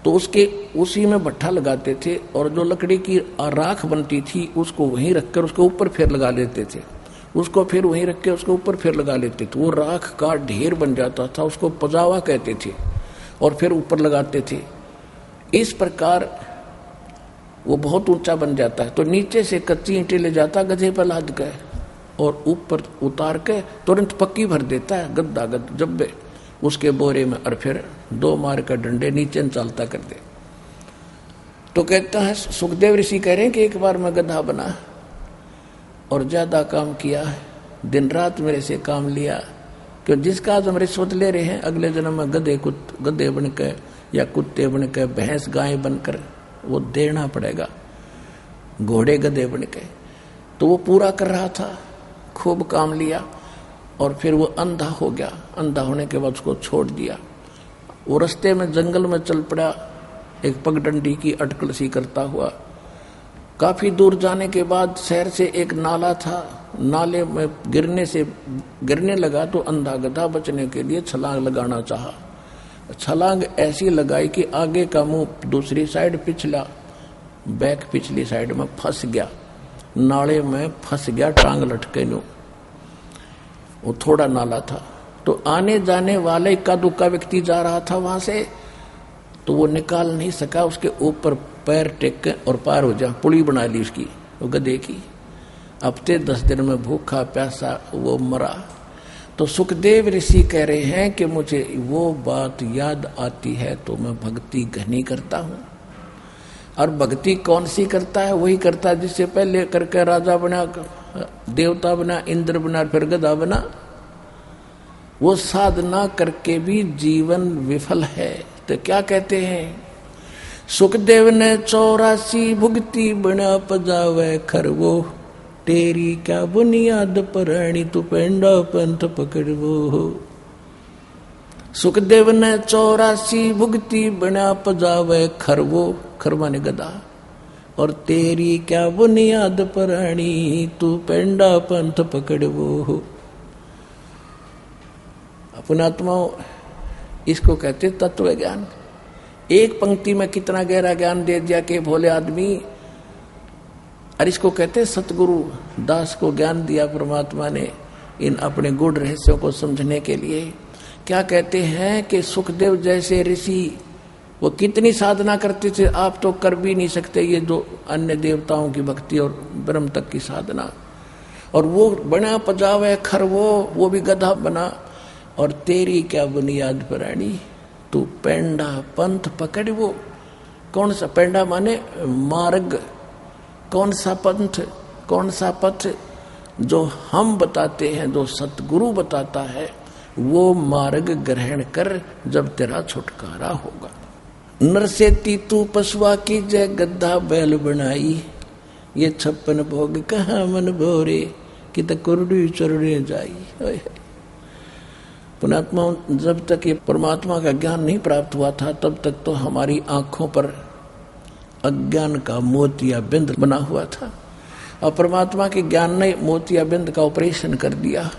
तो उसके उसी में भट्ठा लगाते थे, और जो लकड़ी की राख बनती थी उसको वहीं रखकर उसके ऊपर फिर लगा लेते थे, उसको फिर वहीं रख के उसके ऊपर फिर लगा लेते थे। वो राख का ढेर बन जाता था, उसको पजावा कहते थे, और फिर ऊपर लगाते थे। इस प्रकार वो बहुत ऊंचा बन जाता है। तो नीचे से कच्ची ईंटें ले जाता गधे पर लाद के, और ऊपर उतार के तुरंत पक्की भर देता है गद्दा गद जब्बे उसके बोरे में, और फिर 2 मार का डंडे नीचे चालता कर दे। तो कहता है सुखदेव ऋषि कह रहे हैं कि एक बार मैं गधा बना और ज्यादा काम किया, दिन रात मेरे से काम लिया, कि जिसका आज हम रिश्वत ले रहे हैं, अगले जन्म में गधे बनकर या कुत्ते बनकर, भैंस गाय बनकर वो देना पड़ेगा, घोड़े गधे बनकर। तो वो पूरा कर रहा था, खूब काम लिया और फिर वो अंधा हो गया। अंधा होने के बाद उसको छोड़ दिया। वो रास्ते में जंगल में चल पड़ा, एक पगडंडी की अटकल सी करता हुआ। काफी दूर जाने के बाद शहर से एक नाला था, नाले में गिरने लगा तो अंधा गधा बचने के लिए छलांग लगाना चाहा। छलांग ऐसी लगाई कि आगे का मुंह दूसरी साइड, पिछला बैक पिछली साइड में फंस गया, नाले में फंस गया, टांग लटके नो। वो थोड़ा नाला था तो आने जाने वाले इक्का दुक्का व्यक्ति जा रहा था वहां से, तो वो निकाल नहीं सका। उसके ऊपर पैर टेक के और पार हो जा, पुली बना ली उसकी, वो गधे की। हफ्ते 10 दिन में भूखा प्यासा वो मरा। तो सुखदेव ऋषि कह रहे हैं कि मुझे वो बात याद आती है तो मैं भक्ति घनी करता हूं। और भक्ति कौन सी करता है? वही करता है जिससे पहले करके राजा बना, देवता बना, इंद्र बना, फिर गधा बना। वो साधना करके भी जीवन विफल है। तो क्या कहते हैं? सुखदेव ने 84 भुगती बना पजावे खरवो, तेरी क्या बुनियाद पराणी तू पेंडा पंथ पकड़वो। सुखदेव ने 84 भुगती बना पजावे खरवो, खरवा ने गधा, और तेरी क्या बुनियाद पराणी तू पेंडा पंथ पकड़वो। अपनात्माओं, इसको कहते तत्व ज्ञान। एक पंक्ति में कितना गहरा ज्ञान दे दिया कि भोले आदमी। और इसको कहते सतगुरु दास को ज्ञान दिया परमात्मा ने इन अपने गुण रहस्यों को समझने के लिए। क्या कहते हैं कि सुखदेव जैसे ऋषि वो कितनी साधना करते थे, आप तो कर भी नहीं सकते ये दो अन्य देवताओं की भक्ति और ब्रह्म तक की साधना। और वो बना पजावे खरवो, वो भी गधा बना। और तेरी क्या बुनियाद पराणी तू पेंडा पंथ पकड़। वो कौन सा पेंडा माने मार्ग, कौन सा पंथ, कौन सा पथ जो हम बताते हैं, जो सतगुरु बताता है, वो मार्ग ग्रहण कर, जब तेरा छुटकारा होगा। नरसेती तू पशुआ की जय गद्दा बैल बनाई, ये 56 भोग कहाँ मन भोरे कि त कुरडी चरणे जाई। पुणात्मा, जब तक ये परमात्मा का ज्ञान नहीं प्राप्त हुआ था तब तक तो हमारी आंखों पर अज्ञान का मोतिया बिंद बना हुआ था। और परमात्मा के ज्ञान ने मोतिया बिंद का ऑपरेशन कर दिया।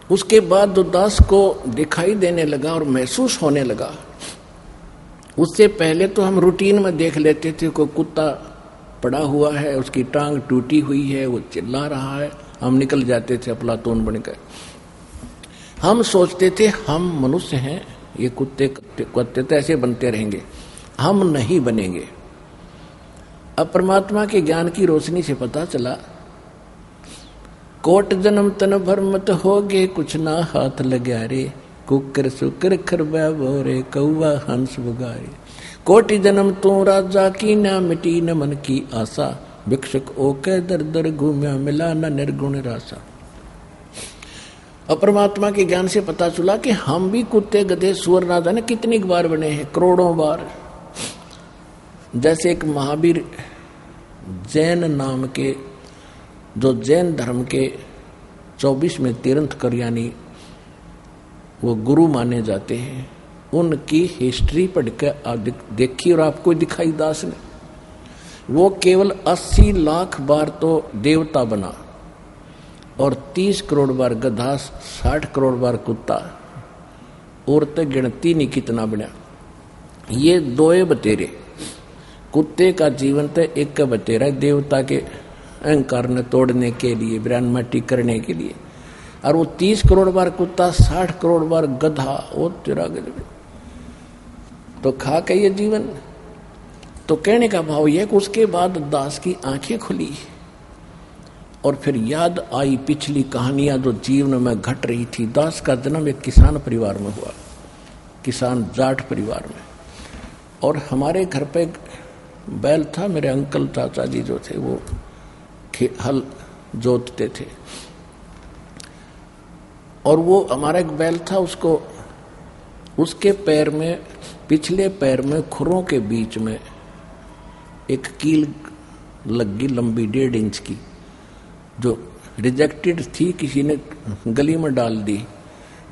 उसके बाद जो दास को दिखाई देने लगा और महसूस होने लगा, उससे पहले तो हम रूटीन में देख लेते थे, कोई कुत्ता पड़ा हुआ है, उसकी टांग टूटी हुई है, वो चिल्ला रहा है, हम निकल जाते थे अफलातून बनकर। हम सोचते थे हम मनुष्य हैं, ये कुत्ते तो ऐसे बनते रहेंगे, हम नहीं बनेंगे। अब परमात्मा के ज्ञान की रोशनी से पता चला, कोट जन्म तन भर मत होगे, कुछ ना हाथ लग्या रे, कुकर सुकर खरबा बोरे, कौवा हंस बुगारे। कोटि जन्म तू राजा की, ना मिटी न मन की आशा, भिक्षुक ओके दर दर घूम्या, मिला न निर्गुण रासा। और परमात्मा के ज्ञान से पता चला कि हम भी कुत्ते गधे सुअर ना जाने कितनी बार बने हैं, करोड़ों बार। जैसे एक महावीर जैन नाम के, जो जैन धर्म के 24वें तीर्थंकर यानी वो गुरु माने जाते हैं, उनकी हिस्ट्री पढ़कर देखी और आपको दिखाई दास ने। वो केवल 80 लाख बार तो देवता बना और 30 करोड़ बार गधा, 60 करोड़ बार कुत्ता, और तो गिनती नहीं कितना बना। ये दोए बतेरे, कुत्ते का जीवन तो एक का बतेरा देवता के अहंकार ने तोड़ने के लिए, ब्रह्मटी करने के लिए। और वो 30 करोड़ बार कुत्ता, 60 करोड़ बार गधा, वो तेरा गजब। तो खा के ये जीवन। तो कहने का भाव यह कि उसके बाद दास की आंखें खुली और फिर याद आई पिछली कहानियां जो जीवन में घट रही थी। दास का जन्म एक किसान परिवार में हुआ, किसान जाट परिवार में। और हमारे घर पे बैल था, मेरे अंकल चाचा जी जो थे वो हल जोतते थे। और वो हमारा एक बैल था, उसको उसके पैर में, पिछले पैर में खुरों के बीच में एक कील लग गई लंबी 1.5 इंच की, जो रिजेक्टेड थी, किसी ने गली में डाल दी।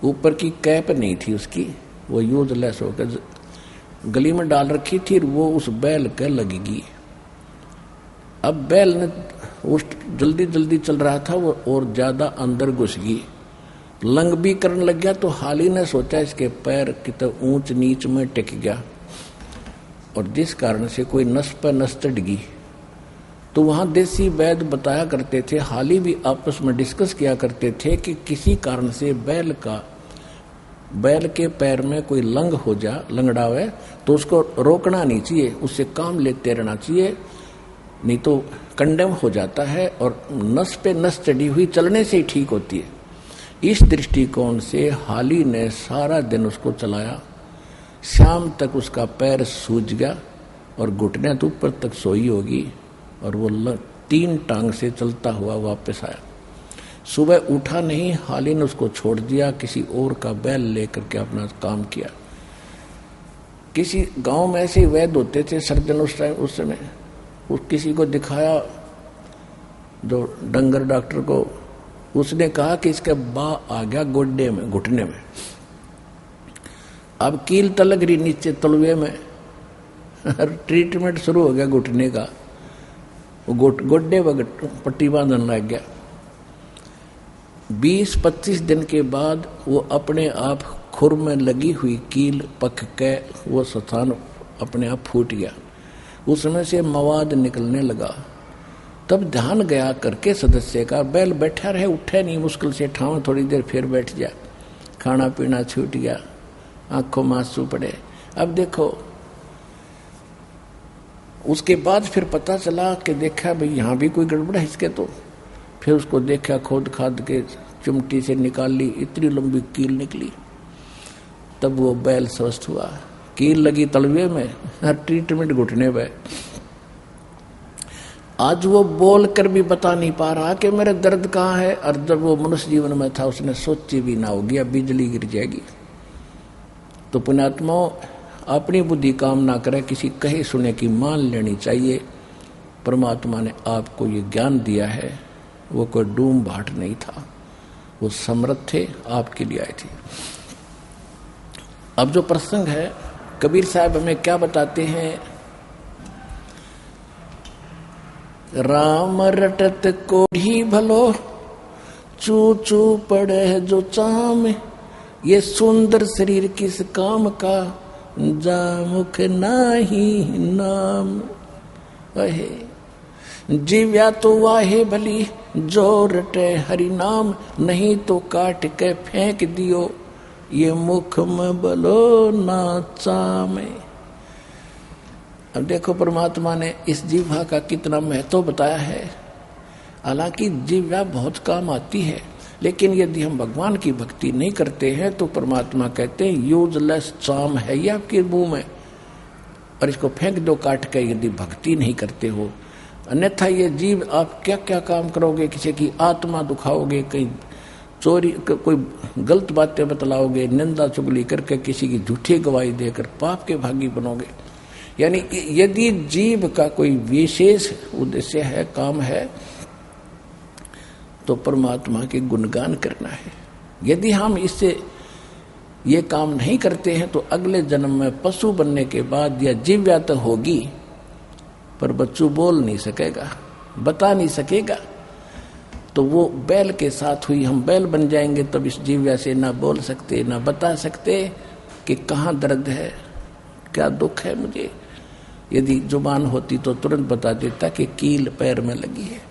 ऊपर की कैप नहीं थी उसकी, वो यूजलेस होकर गली में डाल रखी थी, वो उस बैल के लगेगी। अब बैल ने उस जल्दी जल्दी चल रहा था वो, और ज्यादा अंदर घुस गई, लंग भी करने लग गया। तो हाली ने सोचा इसके पैर कितना ऊंच नीच में टिक गया, और जिस कारण से कोई नस पर नस चढ़ गई। तो वहां देसी वैद्य बताया करते थे, हाली भी आपस में डिस्कस किया करते थे कि किसी कारण से बैल के पैर में कोई लंग हो जा, लंगड़ावे, तो उसको रोकना नहीं चाहिए, उससे काम लेते रहना चाहिए, नहीं तो कंडेम हो जाता है, और नस पे नस चढ़ी हुई चलने से ही ठीक होती है। इस दृष्टिकोण से हाली ने सारा दिन उसको चलाया, शाम तक उसका पैर सूज गया और घुटने तो ऊपर तक सोई होगी, और वो 3 टांग से चलता हुआ वापस आया। सुबह उठा नहीं, हाली ने उसको छोड़ दिया, किसी और का बैल लेकर के अपना काम किया। किसी गांव में ऐसे वैद्य होते थे सर्जन उस टाइम, उस समय किसी को दिखाया, जो डंगर डॉक्टर को, उसने कहा कि इसका बा आ गया गोड्डे में, घुटने में। अब कील तलक रही नीचे तलवे में, ट्रीटमेंट शुरू हो गया घुटने का, वो गोड्डे पर पट्टी बांधने लग गया। 20-25 दिन के बाद वो अपने आप खुर में लगी हुई कील पक के वो स्थान अपने आप फूट गया, उसमें से मवाद निकलने लगा। तब ध्यान गया करके सदस्य का, बैल बैठा रहे, उठे नहीं, मुश्किल से ठाव, थोड़ी देर फिर बैठ गया, खाना पीना छूट गया, आंखों में आंसू पड़े। अब देखो, उसके बाद फिर पता चला कि देखा भाई यहाँ भी कोई गड़बड़ है इसके, तो फिर उसको देखा, खोद खाद के चिमटी से निकाल ली, इतनी लंबी कील निकली। तब वो बैल स्वस्थ हुआ। कील लगी तलवे में, हर ट्रीटमेंट घुटने पे। आज वो बोल कर भी बता नहीं पा रहा कि मेरा दर्द कहाँ है, और जब वो मनुष्य जीवन में था उसने सोची भी ना होगी अब बिजली गिर जाएगी। तो पुण्यात्मा अपनी बुद्धि काम ना करे, किसी कहे सुने की मान लेनी चाहिए। परमात्मा ने आपको ये ज्ञान दिया है, वो कोई डूम भाट नहीं था, वो समर्थ थे, आपके लिए आए थे। अब जो प्रसंग है, कबीर साहब हमें क्या बताते हैं, राम रटत कोढ़ी भलो, चू चू पड़े जो चाम, ये सुंदर शरीर किस काम का, जा मुख नाही नाम। वहे जीव्या तो वाहे भली, जो रटे हरि नाम, नहीं तो काट के फेंक दियो, ये मुख में बलो ना चामे। अब देखो परमात्मा ने इस जीवा का कितना महत्व बताया है। हालांकि जीवा बहुत काम आती है, लेकिन यदि हम भगवान की भक्ति नहीं करते हैं तो परमात्मा कहते हैं यूजलेस चाम है ये आपके मुंह में, और इसको फेंक दो काट के, यदि भक्ति नहीं करते हो। अन्यथा ये जीव आप क्या क्या काम करोगे, किसी की आत्मा दुखाओगे, कहीं चोरी, कोई गलत बातें बतलाओगे, निंदा चुगली करके किसी की झूठी गवाही देकर पाप के भागी बनोगे। यानी यदि जीव का कोई विशेष उद्देश्य है, काम है, तो परमात्मा के गुणगान करना है। यदि हम इससे ये काम नहीं करते हैं तो अगले जन्म में पशु बनने के बाद यह जीव्या तो होगी, पर बच्चू बोल नहीं सकेगा, बता नहीं सकेगा। तो वो बैल के साथ हुई, हम बैल बन जाएंगे तब इस जीव्या से ना बोल सकते, ना बता सकते कि कहाँ दर्द है, क्या दुख है मुझे। यदि जुबान होती तो तुरंत बता देता कि कील पैर में लगी है,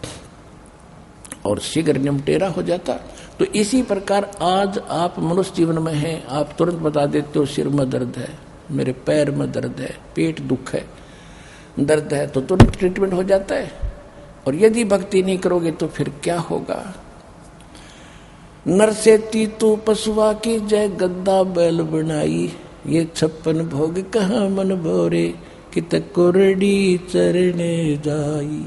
और शीघ्र निमटेरा हो जाता। तो इसी प्रकार आज आप मनुष्य जीवन में हैं, आप तुरंत बता देते हो सिर में दर्द है, मेरे पैर में दर्द है, पेट दुख है, दर्द है, तो तुरंत ट्रीटमेंट हो जाता है। और यदि भक्ति नहीं करोगे तो फिर क्या होगा। नर से तीतू पशुआ की जय, गद्दा बैल बनाई, ये 56 भोग कहाँ मन भोरे, कित कोरडी चरने जाई।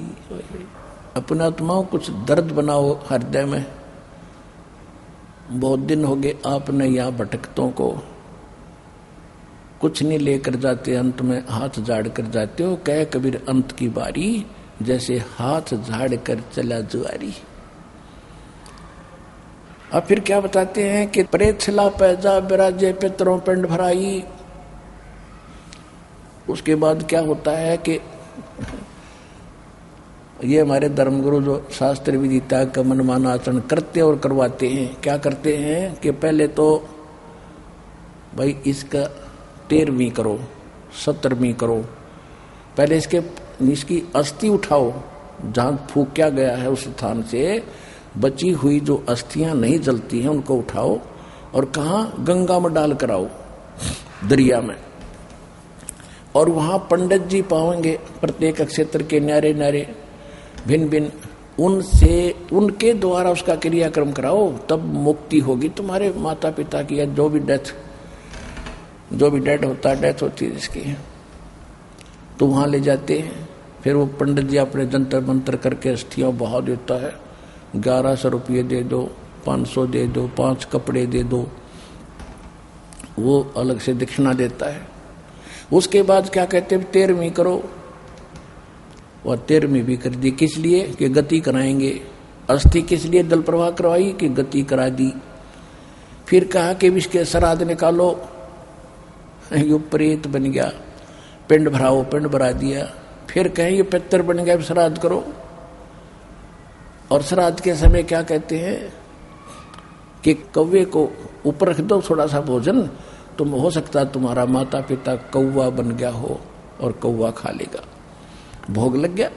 अपना आत्माओं कुछ दर्द बनाओ हृदय में, बहुत दिन हो गए आपने यहाँ भटकतों को कुछ नहीं लेकर जाते, अंत में हाथ झाड़ कर जाते हो। कह कबीर अंत की बारी, जैसे हाथ झाड़ कर चला जुआरी। अब फिर क्या बताते हैं कि प्रेक्षला पैजा बिराजे पितरों पिंड भराई। उसके बाद क्या होता है कि ये हमारे धर्मगुरु जो शास्त्र विधि त्याग का मनमाना आचरण करते और करवाते हैं, क्या करते हैं कि पहले तो भाई इसका 13वीं करो, 17वीं करो, पहले इसकी अस्थि उठाओ, जहां फूंका गया है उस स्थान से बची हुई जो अस्थियां नहीं जलती हैं उनको उठाओ और कहाँ गंगा में डाल कर आओ, दरिया में। और वहां पंडित जी पाएंगे प्रत्येक क्षेत्र के न्यारे न्यारे भिन्न भिन्न, उनसे उनके द्वारा उसका क्रियाक्रम कराओ, तब मुक्ति होगी तुम्हारे माता पिता की, या जो भी डेथ होता है, डेथ होती है जिसकी, तो वहां ले जाते हैं। फिर वो पंडित जी अपने जंतर मंत्र करके अस्थियां बहा देता है। 1100 रुपये दे दो, 500 दे दो, 5 कपड़े दे दो, वो अलग से दक्षिणा देता है। उसके बाद क्या कहते हैं 13वीं करो, और 13वीं भी कर दी। किस लिए? कि गति कराएंगे। अस्थि किस लिए जल प्रवाह करवाई? कि गति करा दी। फिर कहा कि इसके श्राद्ध निकालो, यो प्रेत बन गया, पिंड भराओ, पिंड भरा दिया। फिर कहें ये पितर बन गया, श्राद्ध करो। और श्राद्ध के समय क्या कहते हैं कि कौवे को ऊपर रख दो थोड़ा सा भोजन, तुम हो सकता है तुम्हारा माता पिता कौवा बन गया हो और कौवा खा लेगा। भोग लग गया।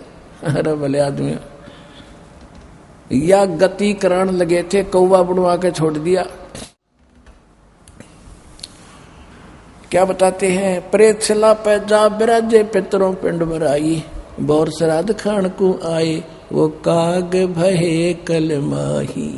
अरे भले आदमी, या गति करान लगे थे, कौवा बनवा के छोड़ दिया। क्या बताते हैं? प्रेक्षला पैजा बिराजे पितरों पिंड भराई, बौर श्राद्ध खान को आए, वो काग भये कल माही।